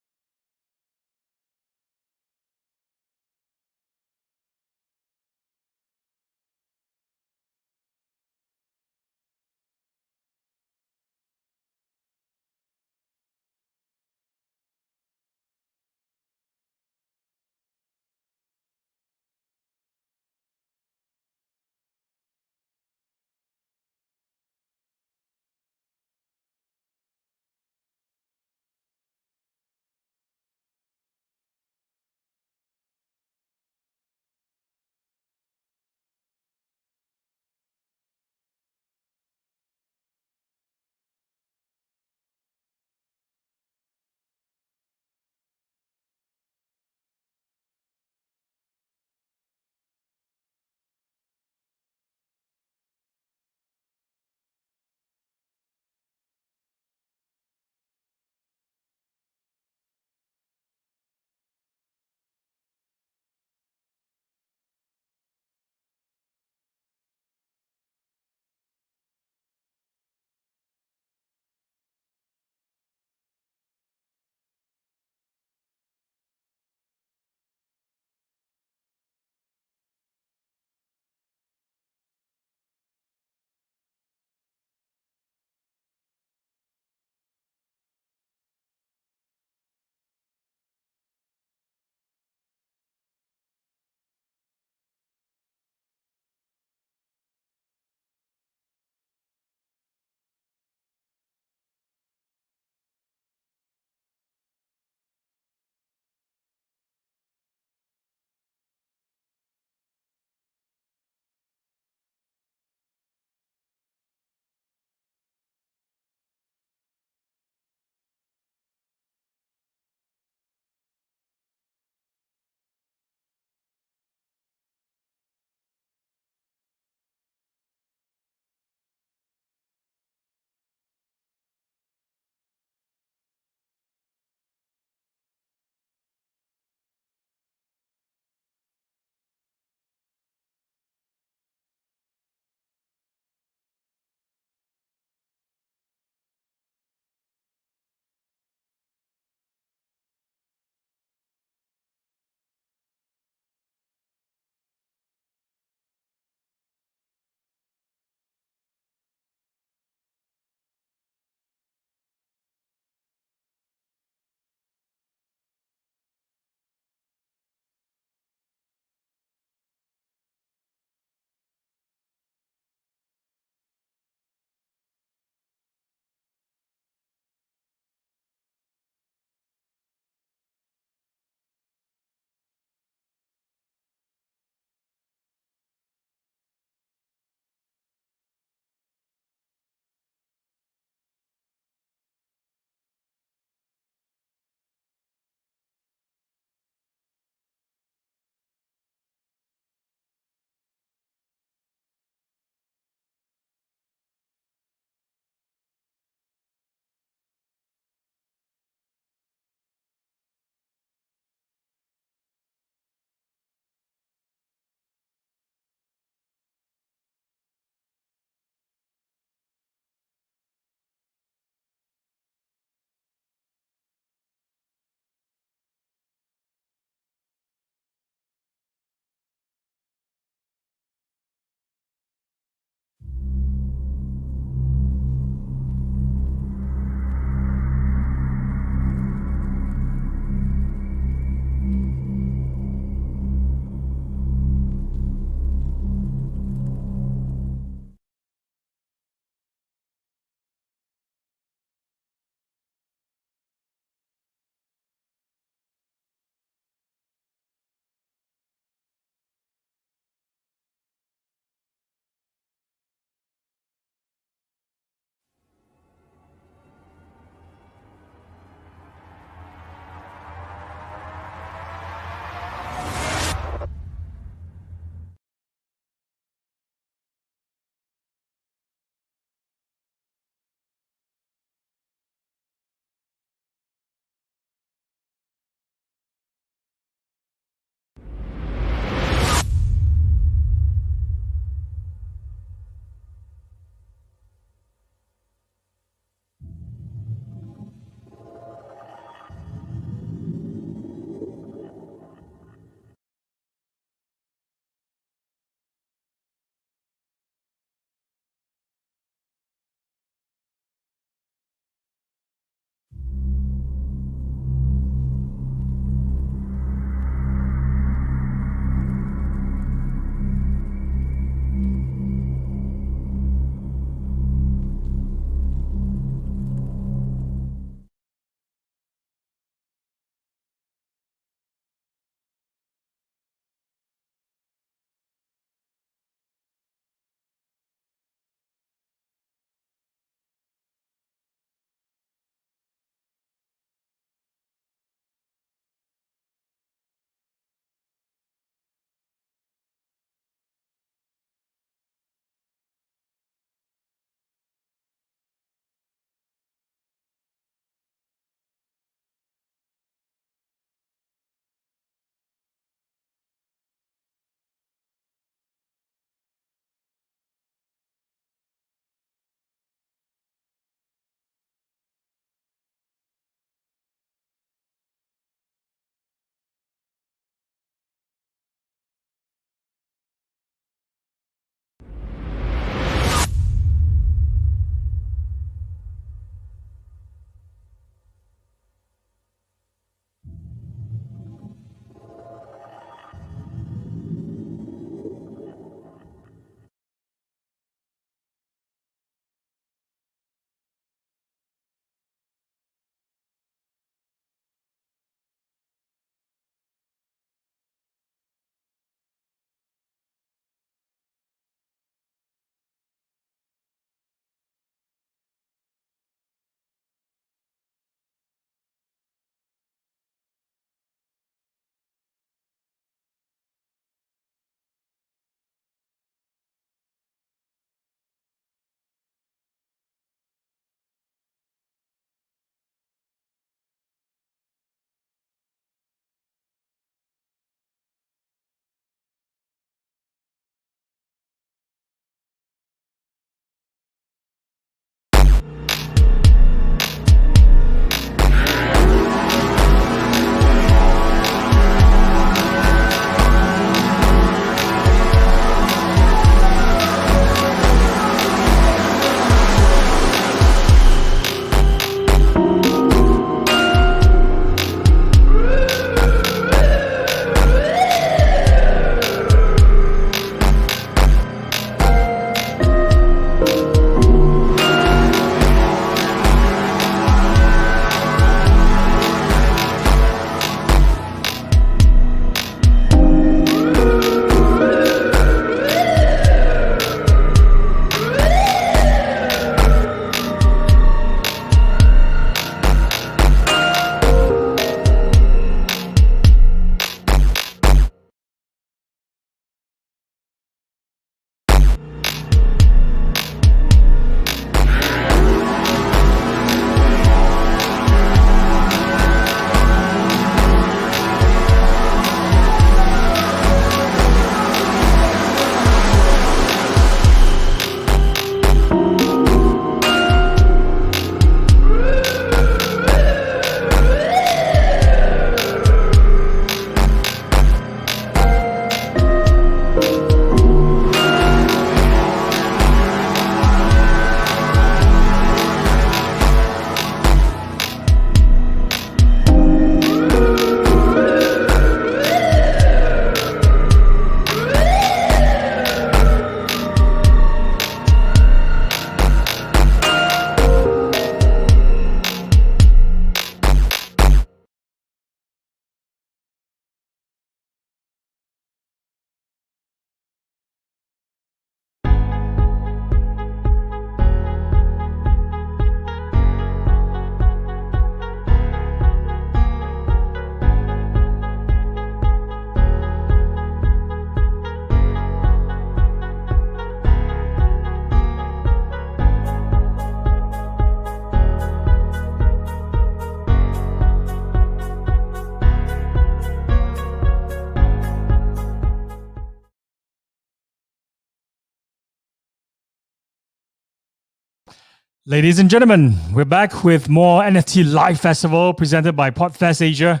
Ladies and gentlemen, we're back with more NFT Live Festival presented by PodFest Asia.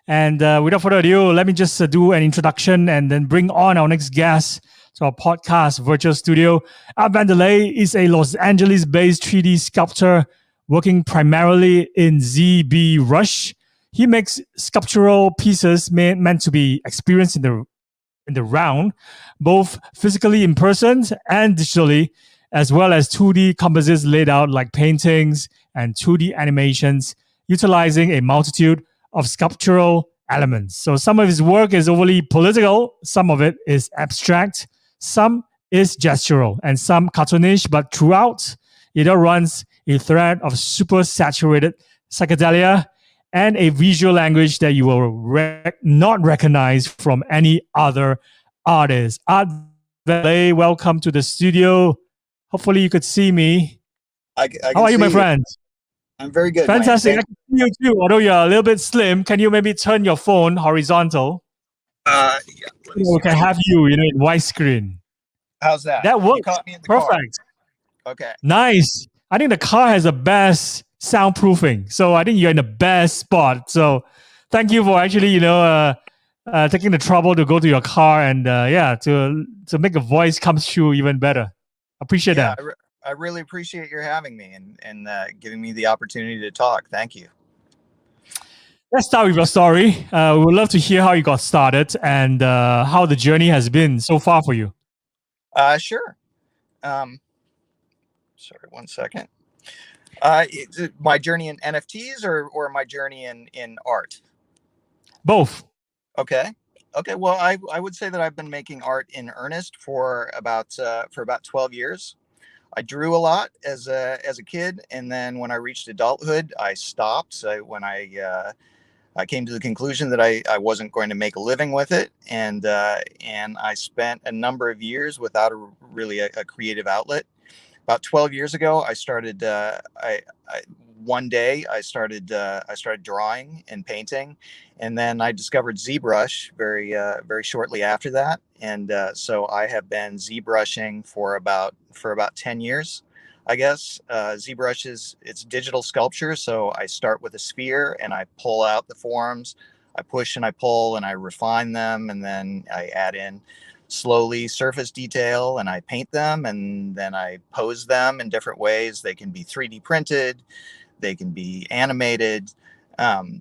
And without further ado, let me just do an introduction and then bring on our next guest to our podcast virtual studio. Art Vandelay is a Los Angeles-based 3D sculptor working primarily in ZBrush. He makes sculptural pieces meant to be experienced in the round, both physically in person and digitally, as well as 2D composites laid out like paintings and 2D animations, utilizing a multitude of sculptural elements. So some of his work is overly political, some of it is abstract, some is gestural, and some cartoonish, but throughout, it all runs a thread of super saturated psychedelia and a visual language that you will not recognize from any other artist. Art Valet, welcome to the studio. Hopefully you could see me. I How are you, my friend? I'm very good. Fantastic. I can see you too, although you're a little bit slim. Can you maybe turn your phone horizontal? Yeah. We can have you, in widescreen. How's that? That works. You caught me in the Perfect. Car. Okay. Nice. I think the car has the best soundproofing. So I think you're in the best spot. So thank you for actually, taking the trouble to go to your car and to make a voice come through even better. Appreciate that. I really appreciate your having me and giving me the opportunity to talk. Thank you. Let's start with your story. We would love to hear how you got started and how the journey has been so far for you. Sure. Sorry, 1 second. My journey in NFTs or my journey in art? Both. Okay. Well, I would say that I've been making art in earnest for about 12 years. I drew a lot as a kid, and then when I reached adulthood, I stopped. So when I came to the conclusion that I wasn't going to make a living with it, and I spent a number of years without a creative outlet. About 12 years ago, I started. One day I started drawing and painting, and then I discovered ZBrush very shortly after that. And so I have been ZBrushing for about 10 years, I guess. ZBrush it's digital sculpture, so I start with a sphere and I pull out the forms, I push and I pull and I refine them, and then I add in slowly surface detail and I paint them, and then I pose them in different ways. They can be 3D printed, they can be animated.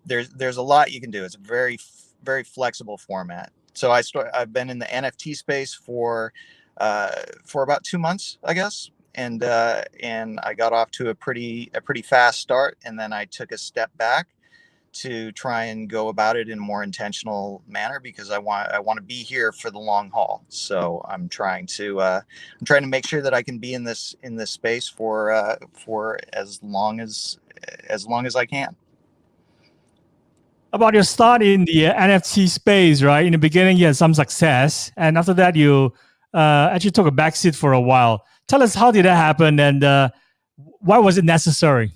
There's a lot you can do. It's a very flexible format. So I've been in the NFT space for about 2 months, I guess, and I got off to a pretty fast start, and then I took a step back to try and go about it in a more intentional manner, because I want to be here for the long haul. So I'm trying to make sure that I can be in this space for as long as I can. About your start in the NFT space, right? In the beginning, you had some success, and after that, you actually took a backseat for a while. Tell us, how did that happen, and why was it necessary?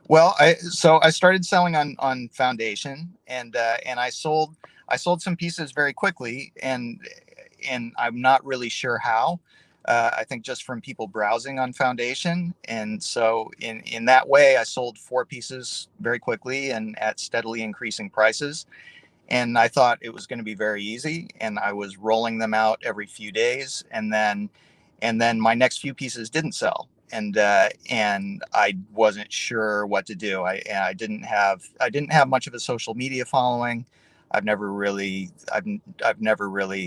Well, I started selling on Foundation, and I sold some pieces very quickly, and I'm not really sure how. I think just from people browsing on Foundation, and so in that way, I sold 4 pieces very quickly and at steadily increasing prices. And I thought it was going to be very easy, and I was rolling them out every few days, and then my next few pieces didn't sell, and I wasn't sure what to do. I didn't have much of a social media following. I've never really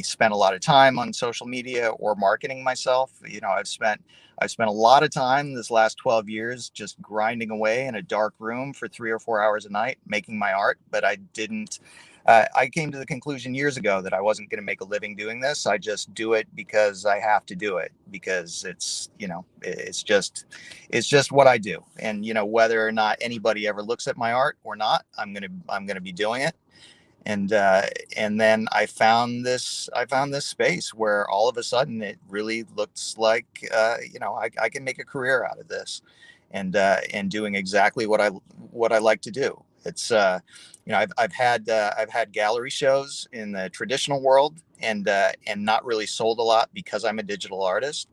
spent a lot of time on social media or marketing myself. I've spent a lot of time this last 12 years just grinding away in a dark room for 3 or 4 hours a night making my art, but I didn't. I came to the conclusion years ago that I wasn't going to make a living doing this. I just do it because I have to do it, because it's just what I do. And whether or not anybody ever looks at my art or not, I'm gonna be doing it. And then I found this space where all of a sudden it really looks like I can make a career out of this, and doing exactly what I like to do. It's I've had gallery shows in the traditional world, and not really sold a lot because I'm a digital artist.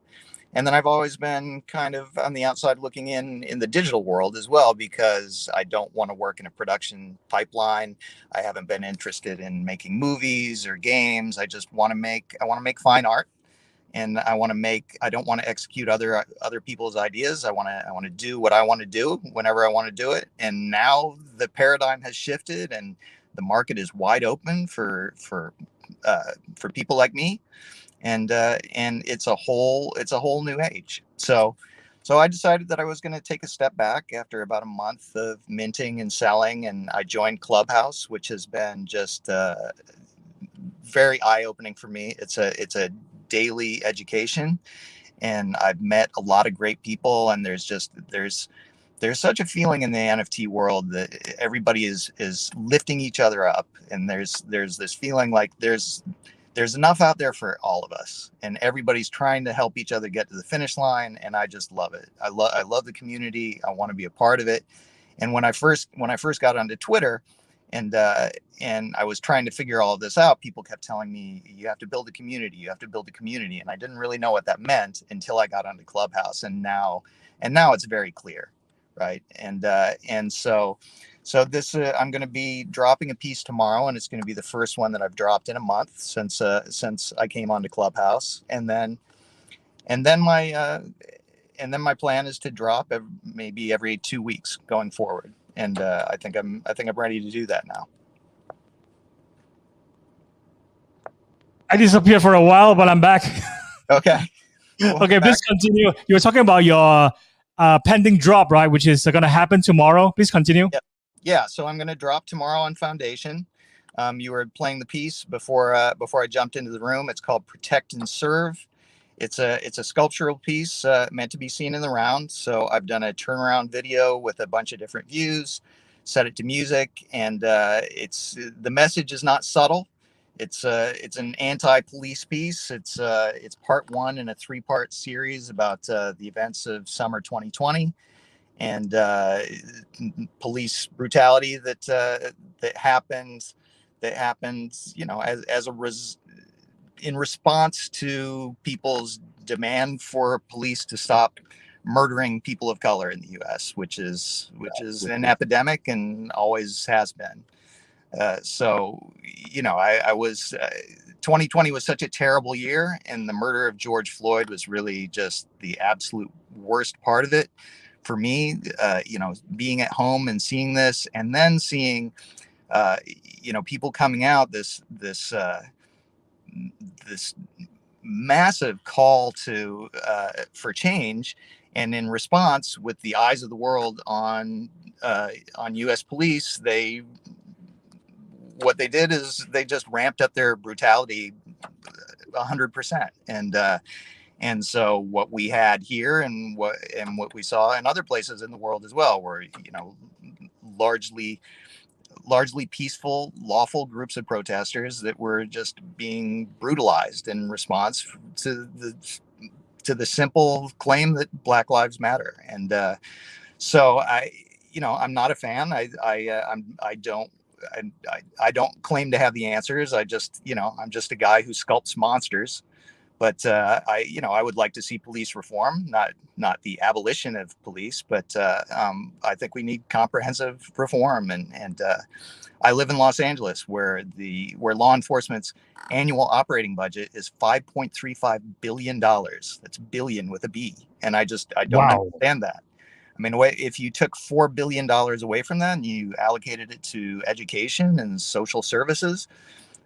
And then I've always been kind of on the outside looking in the digital world as well, because I don't want to work in a production pipeline. I haven't been interested in making movies or games. I want to make fine art, and I don't want to execute other people's ideas. I want to do what I want to do whenever I want to do it. And now the paradigm has shifted, and the market is wide open for people like me, and it's a whole new age. So I decided that I was going to take a step back after about a month of minting and selling, and I joined Clubhouse, which has been just very eye opening for me. It's a daily education, and I've met a lot of great people, and there's such a feeling in the NFT world that everybody is lifting each other up, and there's this feeling like there's enough out there for all of us, and everybody's trying to help each other get to the finish line, and I just love it. I love the community. I want to be a part of it. And when I first got onto Twitter, and I was trying to figure all of this out, people kept telling me, you have to build a community, you have to build a community, and I didn't really know what that meant until I got onto Clubhouse, and now it's very clear, right? And so this I'm going to be dropping a piece tomorrow, and it's going to be the first one that I've dropped in a month since I came onto Clubhouse, and then my plan is to drop maybe every 2 weeks going forward, and I think I'm ready to do that now. I disappeared for a while, but I'm back. Okay. Okay, please continue. You were talking about your pending drop, right? Which is going to happen tomorrow. Please continue. Yep. Yeah, so I'm going to drop tomorrow on Foundation. You were playing the piece before I jumped into the room. It's called Protect and Serve. It's a sculptural piece meant to be seen in the round. So I've done a turnaround video with a bunch of different views, set it to music, and the message is not subtle. It's an anti-police piece. It's part one in a 3-part series about the events of summer 2020 and police brutality that happens, in response to people's demand for police to stop murdering people of color in the U.S., which is an epidemic and always has been. So, I was 2020 was such a terrible year, and the murder of George Floyd was really just the absolute worst part of it for me. Being at home and seeing this, and then seeing, people coming out, this massive call for change, and in response, with the eyes of the world on U.S. police, what they did is they just ramped up their brutality 100%. And so what we had here, and what we saw in other places in the world as well, were largely peaceful, lawful groups of protesters that were just being brutalized in response to the simple claim that Black Lives Matter. And so I'm not a fan. I don't claim to have the answers. I'm just a guy who sculpts monsters. But I would like to see police reform, not the abolition of police, but I think we need comprehensive reform. And I live in Los Angeles, where law enforcement's annual operating budget is $5.35 billion. That's billion with a B. And I don't understand that. I mean, if you took $4 billion away from that and you allocated it to education and social services,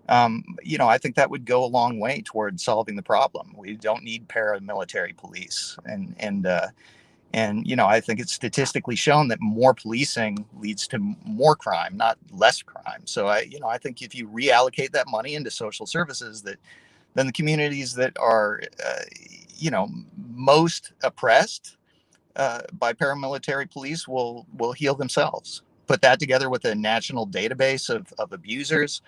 I think that would go a long way toward solving the problem. We don't need paramilitary police, and I think it's statistically shown that more policing leads to more crime, not less crime. So I think if you reallocate that money into social services, then the communities that are most oppressed by paramilitary police will heal themselves. Put that together with a national database of abusers,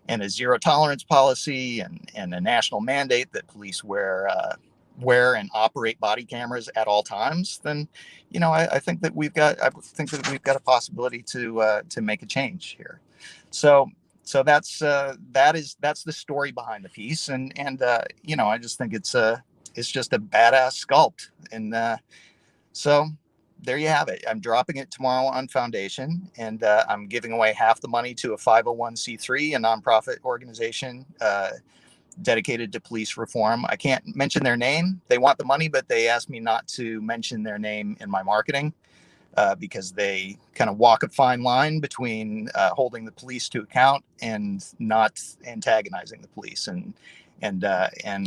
and a zero tolerance policy, and a national mandate that police wear and operate body cameras at all times, then I think that we've got a possibility to make a change here. So that's the story behind the piece, and I just think it's just a badass sculpt. And so there you have it. I'm dropping it tomorrow on Foundation, and I'm giving away half the money to a 501c3, a nonprofit organization dedicated to police reform. I can't mention their name. They want the money, but they asked me not to mention their name in my marketing because they kind of walk a fine line between holding the police to account and not antagonizing the police. And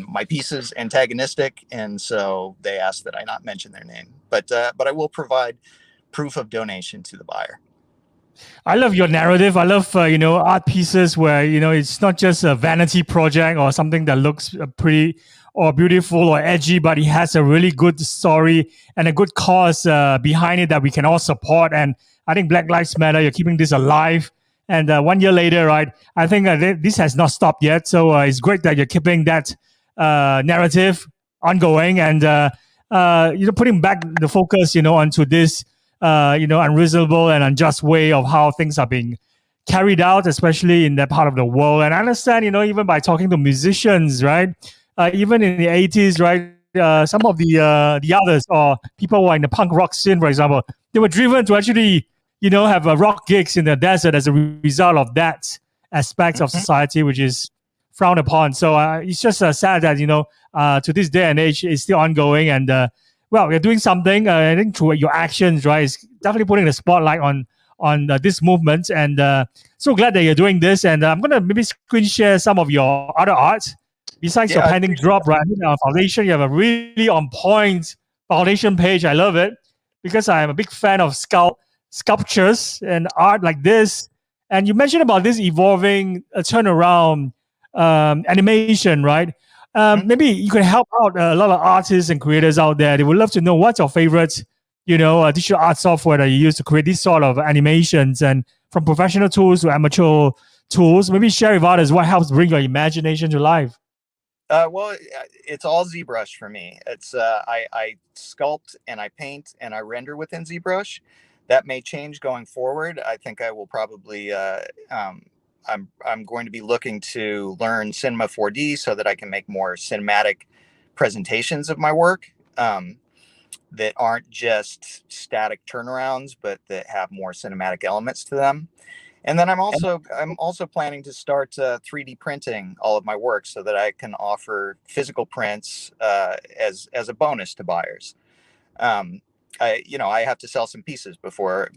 my piece is antagonistic, and so they asked that I not mention their name. But I will provide proof of donation to the buyer. I love your narrative. I love art pieces where it's not just a vanity project or something that looks pretty or beautiful or edgy, but it has a really good story and a good cause behind it that we can all support. And I think Black Lives Matter. You're keeping this alive. And 1 year later, right? I think this has not stopped yet. So it's great that you're keeping that narrative ongoing and putting back the focus, onto this unreasonable and unjust way of how things are being carried out, especially in that part of the world. And I understand, even by talking to musicians, right? Even in the 80s, right? Some of the others or people who are in the punk rock scene, for example, they were driven to actually have rock gigs in the desert as a result of that aspect of society, which is frowned upon. So it's just sad that, to this day and age, it's still ongoing. And, you're doing something, I think, through your actions, right? It's definitely putting the spotlight on this movement. And so glad that you're doing this. And I'm going to maybe screen share some of your other art. Besides your pending drop, right? On Foundation, you have a really on point Foundation page. I love it because I'm a big fan of sculptures and art like this. And you mentioned about this evolving turnaround animation, right? Maybe you can help out a lot of artists and creators out there. They would love to know what's your favorite, digital art software that you use to create these sort of animations, and from professional tools to amateur tools. Maybe share with others what helps bring your imagination to life. Well, it's all ZBrush for me. It's I sculpt and I paint and I render within ZBrush. That may change going forward. I think I will probably I'm going to be looking to learn Cinema 4D so that I can make more cinematic presentations of my work that aren't just static turnarounds, but that have more cinematic elements to them. And then I'm also planning to start 3D printing all of my work so that I can offer physical prints as a bonus to buyers. I have to sell some pieces before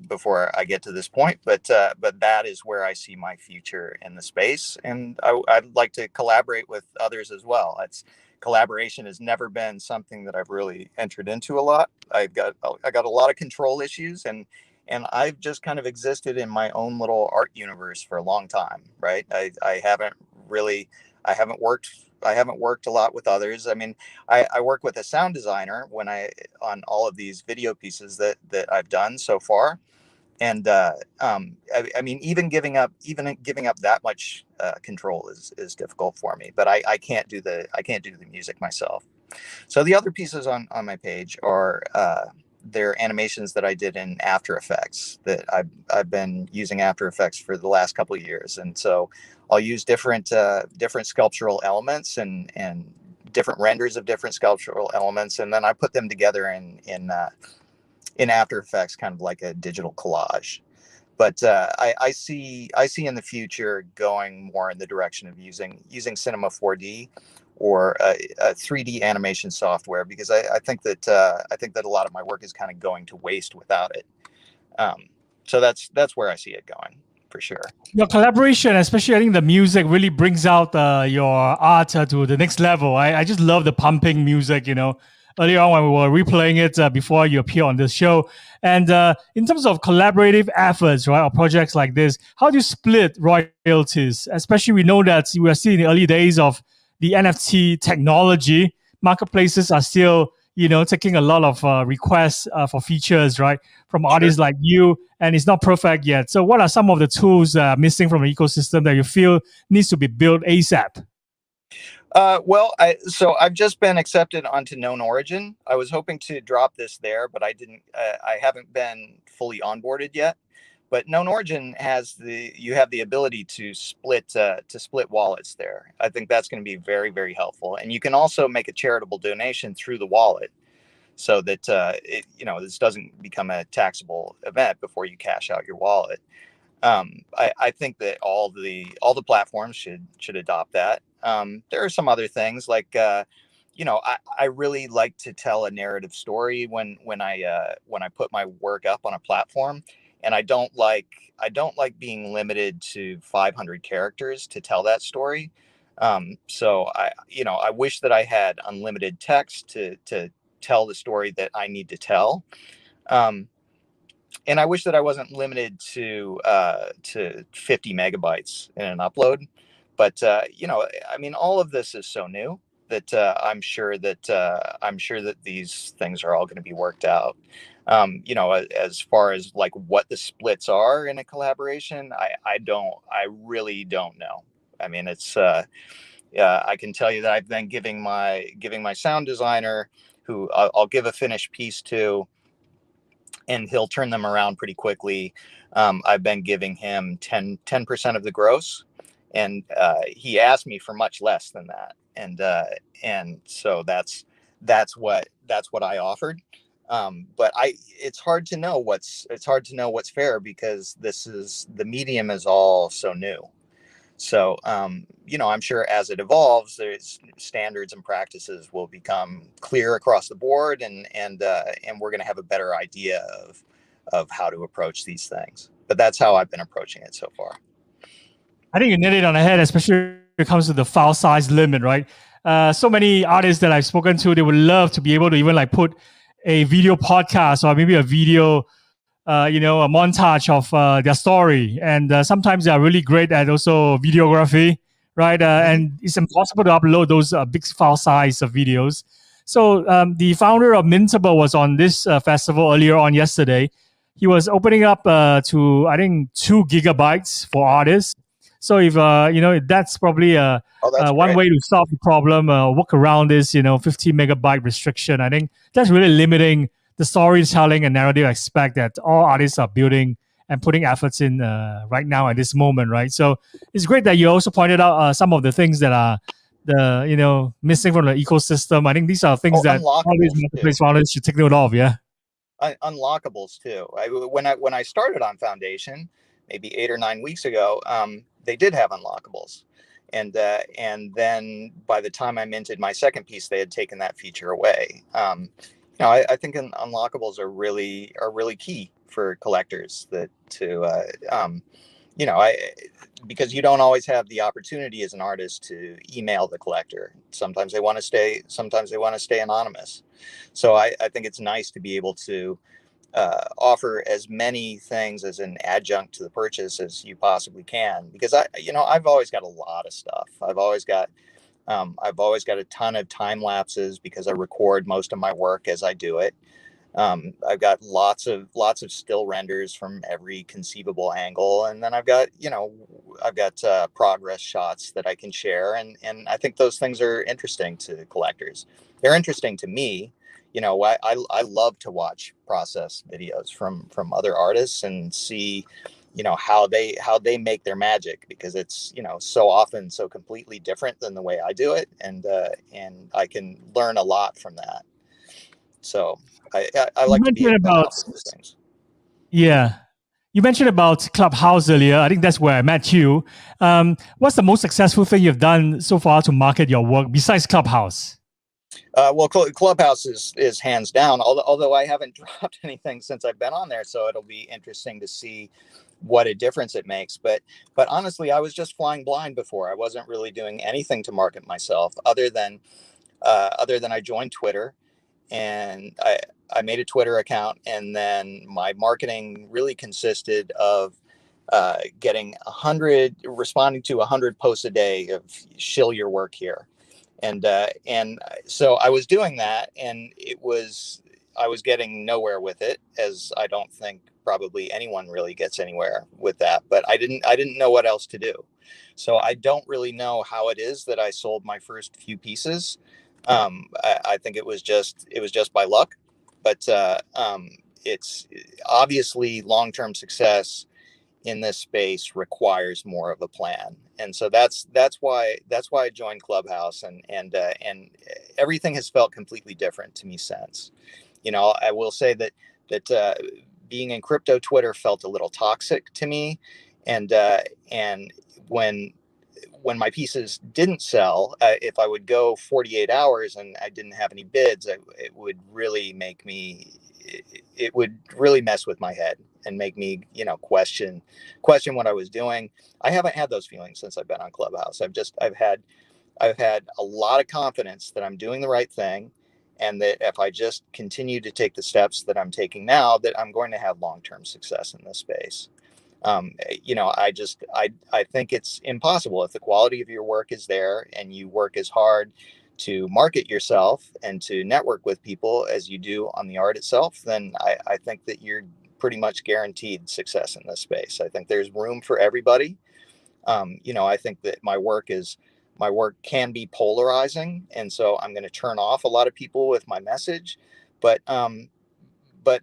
I get to this point, but that is where I see my future in the space, and I'd like to collaborate with others as well. Collaboration has never been something that I've really entered into a lot. I got a lot of control issues, and I've just kind of existed in my own little art universe for a long time, right? I haven't worked a lot with others. I mean, I work with a sound designer on all of these video pieces that I've done so far. And I mean, even giving up that much control is difficult for me, but I can't do the music myself. So the other pieces on my page are they're animations that I did in After Effects. That I've been using After Effects for the last couple of years, and so I'll use different sculptural elements and different renders of different sculptural elements, and then I put them together in After Effects, kind of like a digital collage. But I see in the future going more in the direction of using Cinema 4D or a 3D animation software, because I think that a lot of my work is kind of going to waste without it. So that's where I see it going for sure. Your collaboration, especially I think the music, really brings out your art to the next level. I just love the pumping music, earlier on when we were replaying it before you appear on this show. And in terms of collaborative efforts, right, or projects like this, how do you split royalties? Especially we know that we are still in the early days of the NFT technology. Marketplaces are still, taking a lot of requests for features, right, from artists like you, and it's not perfect yet. So what are some of the tools missing from the ecosystem that you feel needs to be built ASAP? So I've just been accepted onto Known Origin. I was hoping to drop this there, but I didn't. I haven't been fully onboarded yet. But Known Origin you have the ability to split wallets there. I think that's going to be very, very helpful. And you can also make a charitable donation through the wallet, so that this doesn't become a taxable event before you cash out your wallet. I think that all the platforms should adopt that. There are some other things like I really like to tell a narrative story when I put my work up on a platform, and I don't like being limited to 500 characters to tell that story. So I wish that I had unlimited text to tell the story that I need to tell. And I wish that I wasn't limited to 50 megabytes in an upload. But all of this is so new that I'm sure that these things are all going to be worked out. As far as like what the splits are in a collaboration, I really don't know. I mean, it's I can tell you that I've been giving my sound designer, who I'll give a finished piece to, and he'll turn them around pretty quickly. I've been giving him 10% of the gross, and he asked me for much less than that, and so that's what I offered. But it's hard to know what's fair, because the medium is all so new. So, I'm sure as it evolves, there's standards and practices will become clear across the board, and we're going to have a better idea of how to approach these things. But that's how I've been approaching it so far. I think you nailed it on the head, especially when it comes to the file size limit, right? So many artists that I've spoken to, they would love to be able to even like put a video podcast or maybe a video, a montage of their story. And sometimes they are really great at also videography, right? And it's impossible to upload those big file size of videos. So the founder of Mintable was on this festival earlier on yesterday. He was opening up to, I think, 2 gigabytes for artists. So if that's probably one way to solve the problem, work around this 50 megabyte restriction. I think that's really limiting the storytelling and narrative aspect that all artists are building and putting efforts in right now at this moment, right? So it's great that you also pointed out some of the things that are missing from the ecosystem. I think these are things that all these marketplace founders should take note of. Yeah. Unlockables too. When I started on Foundation, maybe 8 or 9 weeks ago, they did have unlockables, and then by the time I minted my second piece, they had taken that feature away. I think unlockables are really key for collectors, because you don't always have the opportunity as an artist to email the collector. Sometimes they want to stay anonymous. So I think it's nice to be able to offer as many things as an adjunct to the purchase as you possibly can, because I've always got a lot of stuff. I've always got a ton of time lapses because I record most of my work as I do it. I've got lots of still renders from every conceivable angle, and then I've got progress shots that I can share, and I think those things are interesting to collectors. They're interesting to me. I love to watch process videos from other artists and see how they make their magic, because it's so often so completely different than the way I do it, and I can learn a lot from that. So I like to be able to help with those things. Yeah. You mentioned about Clubhouse earlier. I think that's where I met you. What's the most successful thing you've done so far to market your work besides Clubhouse? Well, Clubhouse is hands down, although I haven't dropped anything since I've been on there. So it'll be interesting to see what a difference it makes. But honestly, I was just flying blind before. I wasn't really doing anything to market myself other than I joined Twitter, and I made a Twitter account, and then my marketing really consisted of responding to 100 posts a day of shill your work here. And so I was doing that, and I was getting nowhere with it, as I don't think probably anyone really gets anywhere with that. But I didn't know what else to do. So I don't really know how it is that I sold my first few pieces. I think it was just by luck, but it's obviously long-term success in this space requires more of a plan. And so that's why I joined Clubhouse, and everything has felt completely different to me since. I will say that being in crypto Twitter felt a little toxic to me, and when my pieces didn't sell, if I would go 48 hours and I didn't have any bids, it would really make me, it would really mess with my head and make me, question what I was doing. I haven't had those feelings since I've been on Clubhouse. I've had a lot of confidence that I'm doing the right thing, and that if I just continue to take the steps that I'm taking now, that I'm going to have long-term success in this space. I think it's impossible if the quality of your work is there and you work as hard to market yourself and to network with people as you do on the art itself, then I think that you're pretty much guaranteed success in this space. I think there's room for everybody. I think that my work can be polarizing, and so I'm going to turn off a lot of people with my message, but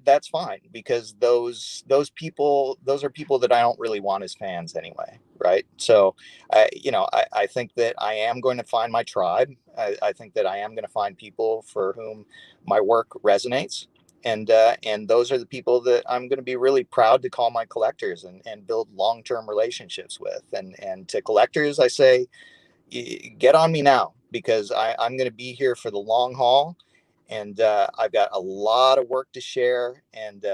that's fine, because those are people that I don't really want as fans anyway, right? So I think that I am going to find my tribe. I think that I am going to find people for whom my work resonates, and those are the people that I'm going to be really proud to call my collectors, and build long-term relationships with. And to collectors, I say, get on me now, because I'm going to be here for the long haul, and I've got a lot of work to share. And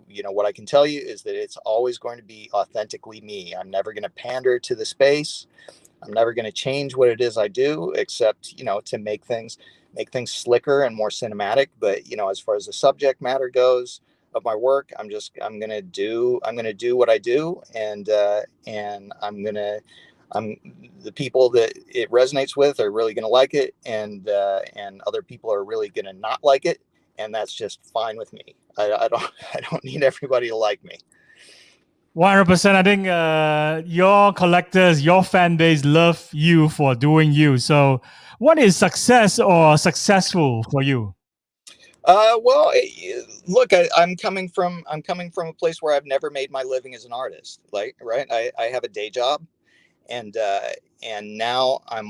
what I can tell you is that it's always going to be authentically me. I'm never going to pander to the space. I'm never going to change what it is I do, except to make things slicker and more cinematic. But as far as the subject matter goes of my work, I'm gonna do what I do, and I'm the people that it resonates with are really going to like it, and other people are really going to not like it, and that's just fine with me. I don't I don't need everybody to like me. 100%. I think your collectors, your fan base love you for doing you. So, what is success or successful for you? Well, look, I'm coming from a place where I've never made my living as an artist. Like, right, I have a day job, and now I'm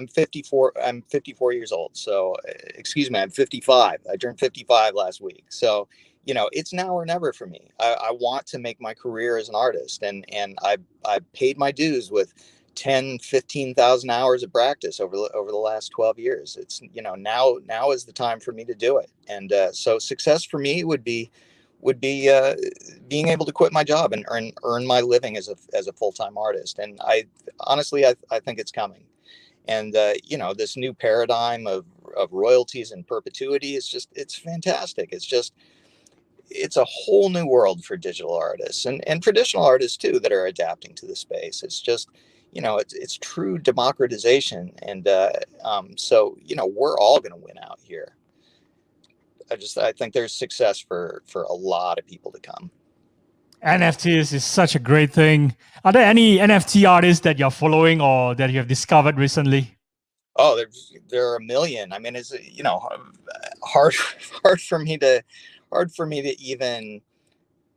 54. I'm 54 years old. So, excuse me, I'm 55. I turned 55 last week. So, it's now or never for me. I want to make my career as an artist, and I paid my dues with 10, 15,000 hours of practice over the last 12 years. It's, now is the time for me to do it. And so success for me would be being able to quit my job and earn my living as a full-time artist. And I think it's coming. And this new paradigm of royalties and perpetuity is it's fantastic. It's a whole new world for digital artists, and traditional artists too, that are adapting to the space. It's just, it's true democratization. And so we're all going to win out here. I think there's success for a lot of people to come. NFTs is such a great thing. Are there any NFT artists that you're following or that you have discovered recently? Oh, there are a million. I mean, it's hard hard for me to even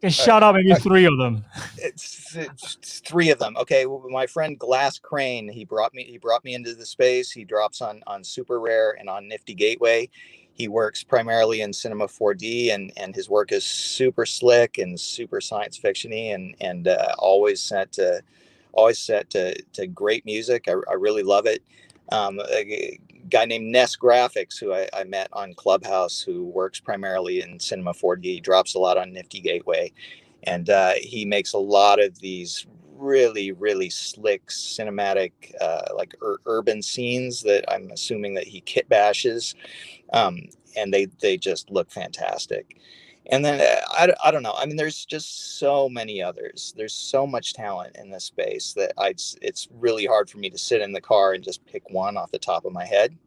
Shout out maybe three of them. it's three of them. Okay, well, my friend Glass Crane, he brought me into the space. He drops on Super Rare and on Nifty Gateway. He works primarily in Cinema 4D, and his work is super slick and super science fictiony, and always set to great music. I really love it. A guy named Ness Graphics, who I met on Clubhouse, who works primarily in Cinema 4D, drops a lot on Nifty Gateway, and he makes a lot of these really, really slick cinematic, like urban scenes that I'm assuming that he kit bashes, and they just look fantastic. And then I don't know. I mean, there's just so many others. There's so much talent in this space that it's really hard for me to sit in the car and just pick one off the top of my head.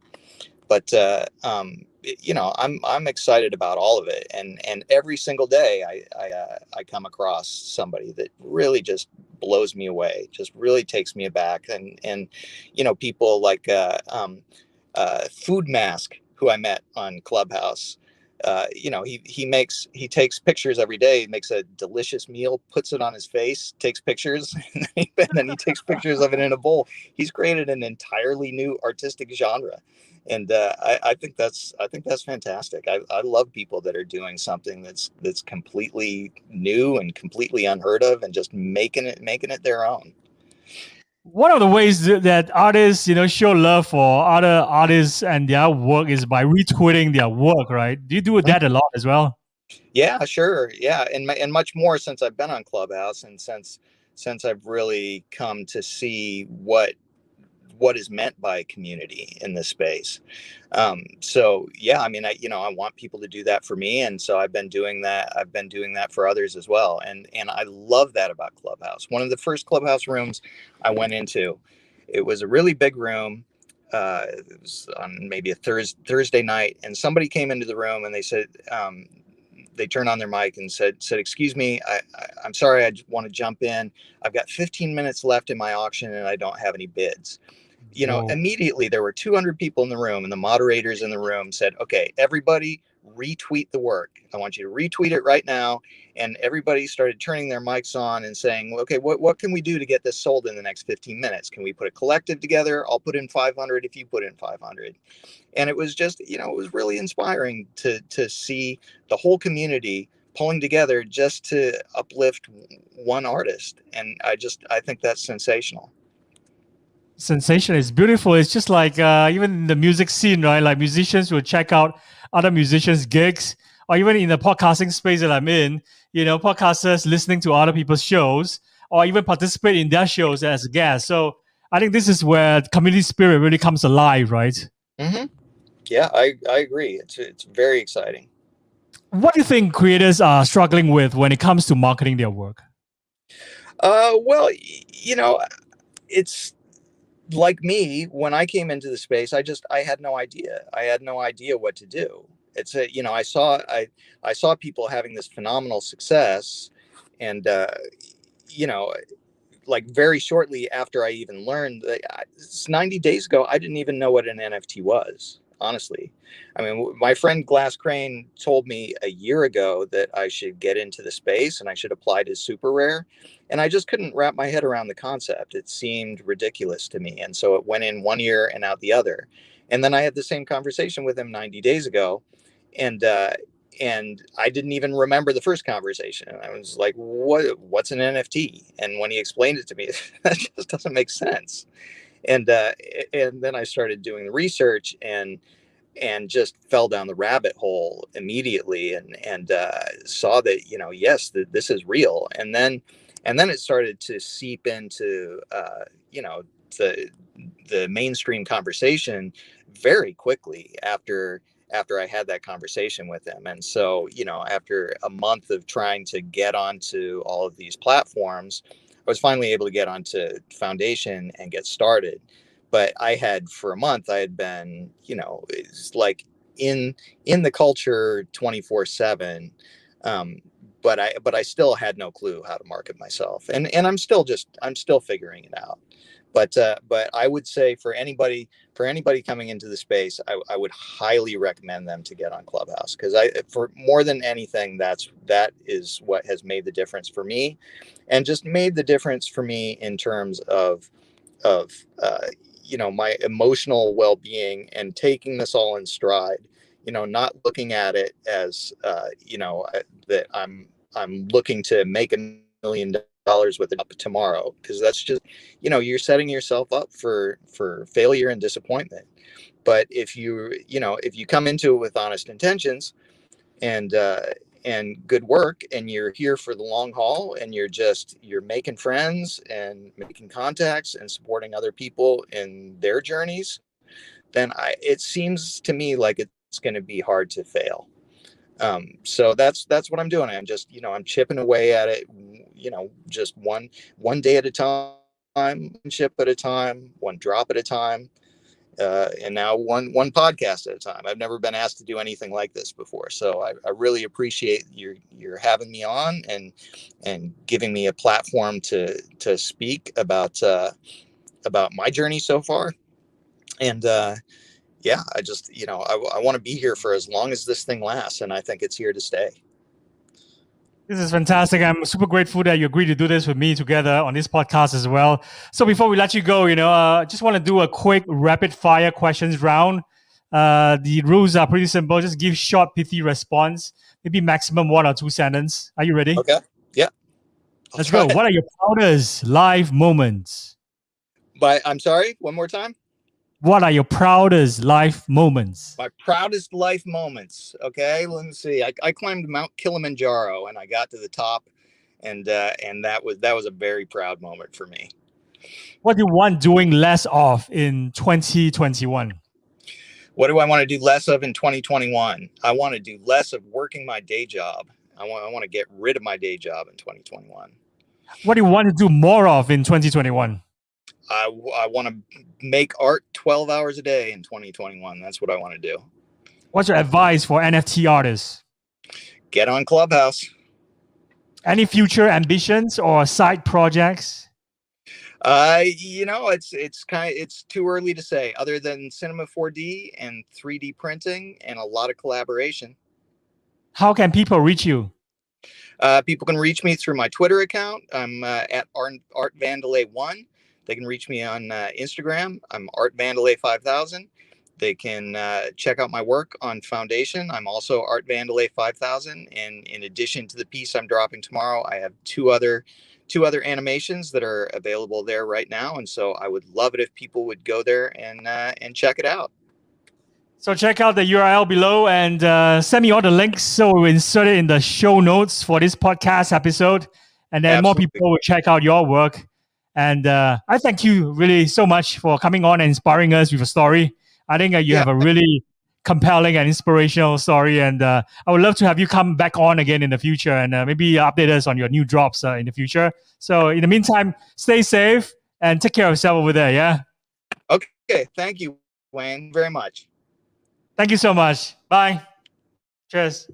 But I'm excited about all of it, and every single day I come across somebody that really just blows me away, just really takes me aback, and people like Food Mask, who I met on Clubhouse. he takes pictures every day, makes a delicious meal, puts it on his face, takes pictures, and then he takes pictures of it in a bowl. He's created an entirely new artistic genre. And I think that's fantastic. I love people that are doing something that's completely new and completely unheard of, and just making it their own. One of the ways that artists, show love for other artists and their work is by retweeting their work, right? Do you do that a lot as well? Yeah, sure. Yeah, and much more since I've been on Clubhouse, and since I've really come to see what is meant by community in this space. So yeah, I mean, I want people to do that for me, and so I've been doing that. I've been doing that for others as well, and I love that about Clubhouse. One of the first Clubhouse rooms I went into, it was a really big room. It was on maybe a Thursday night, and somebody came into the room and they said, they turned on their mic and said, "Excuse me, I'm sorry, I want to jump in. I've got 15 minutes left in my auction, and I don't have any bids." Whoa. Immediately there were 200 people in the room, and the moderators in the room said, "Okay, everybody retweet the work. I want you to retweet it right now." And everybody started turning their mics on and saying, "Okay, what can we do to get this sold in the next 15 minutes? Can we put a collective together? I'll put in 500 if you put in 500." And it was just, it was really inspiring to see the whole community pulling together just to uplift one artist. And I think that's sensational. Sensation is beautiful. It's just like even in the music scene, right? Like musicians will check out other musicians' gigs, or even in the podcasting space that I'm in, podcasters listening to other people's shows, or even participate in their shows as a guest. So I think this is where community spirit really comes alive, right? Mm-hmm. Yeah, I agree. It's very exciting. What do you think creators are struggling with when it comes to marketing their work? Well, it's like me. When I came into the space, I had no idea. I had no idea what to do. I saw people having this phenomenal success, and like very shortly after I even learned that, 90 days ago, I didn't even know what an NFT was, honestly. I mean, my friend Glass Crane told me a year ago that I should get into the space and I should apply to Super Rare. And I just couldn't wrap my head around the concept. It seemed ridiculous to me. And so it went in one ear and out the other. And then I had the same conversation with him 90 days ago. And I didn't even remember the first conversation. And I was like, what's an NFT? And when he explained it to me, that just doesn't make sense. And then I started doing the research and just fell down the rabbit hole immediately, and saw that, yes, this is real. And then it started to seep into the mainstream conversation very quickly after I had that conversation with him. And so, after a month of trying to get onto all of these platforms, I was finally able to get onto Foundation and get started. But for a month, I had been, it's like in the culture 24/7. But I still had no clue how to market myself. And I'm still figuring it out. But I would say for anybody coming into the space, I would highly recommend them to get on Clubhouse, because for more than anything, that is what has made the difference for me, and just made the difference for me in terms of my emotional well-being, and taking this all in stride. Not looking at it as that I'm looking to make $1 million with it up tomorrow, because that's just, you're setting yourself up for failure and disappointment. But if you come into it with honest intentions and good work, and you're here for the long haul, and you're making friends and making contacts and supporting other people in their journeys, then it seems to me like it's going to be hard to fail. So that's what I'm doing. I'm just, I'm chipping away at it, just one day at a time, one chip at a time, one drop at a time. And now one podcast at a time. I've never been asked to do anything like this before. So I really appreciate your having me on, and giving me a platform to speak about my journey so far. And, yeah, I just, I want to be here for as long as this thing lasts. And I think it's here to stay. This is fantastic. I'm super grateful that you agreed to do this with me together on this podcast as well. So before we let you go, just want to do a quick rapid fire questions round. The rules are pretty simple. Just give short, pithy response, maybe maximum 1 or 2 sentences. Are you ready? Okay. Yeah. Let's go. What are your proudest life moments? I'm sorry, one more time. What are your proudest life moments? My proudest life moments. Okay, let me see. I climbed Mount Kilimanjaro and I got to the top, and that was a very proud moment for me. What do you want doing less of in 2021? What do I want to do less of in 2021? I want to do less of working my day job. I want to get rid of my day job in 2021. What do you want to do more of in 2021? I want to make art 12 hours a day in 2021. That's what I want to do. What's your advice for NFT artists? Get on Clubhouse. Any future ambitions or side projects? It's too early to say, other than Cinema 4D and 3D printing and a lot of collaboration. How can people reach you? People can reach me through my Twitter account. I'm at ArtVandalay1. They can reach me on Instagram. I'm ArtVandalay5000. They can check out my work on Foundation. I'm also ArtVandalay5000. And in addition to the piece I'm dropping tomorrow, I have two other animations that are available there right now. And so I would love it if people would go there and check it out. So check out the URL below and send me all the links so we'll insert it in the show notes for this podcast episode. And then More people will check out your work. And I thank you really so much for coming on and inspiring us with a story. I think you have a really compelling and inspirational story. And I would love to have you come back on again in the future and maybe update us on your new drops in the future. So in the meantime, stay safe and take care of yourself over there. Yeah. Okay. Thank you, Wayne, very much. Thank you so much. Bye. Cheers.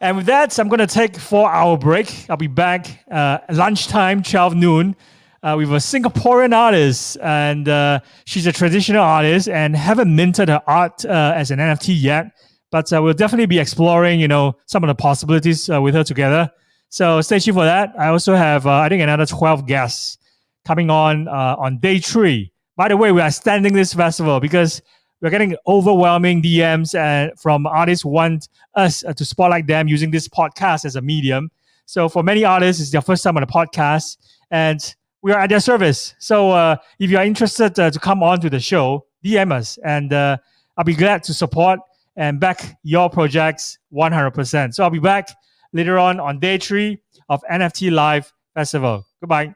And with that, I'm going to take a 4-hour break. I'll be back lunchtime, 12 noon, with a Singaporean artist. And she's a traditional artist and haven't minted her art as an NFT yet. But we'll definitely be exploring, some of the possibilities with her together. So stay tuned for that. I also have, I think, another 12 guests coming on day 3. By the way, we are extending this festival because we're getting overwhelming DMs from artists who want us to spotlight them using this podcast as a medium. So for many artists, it's their first time on a podcast, and we are at their service. So if you are interested to come on to the show, DM us, and I'll be glad to support and back your projects 100%. So I'll be back later on day 3 of NFT Live Festival. Goodbye.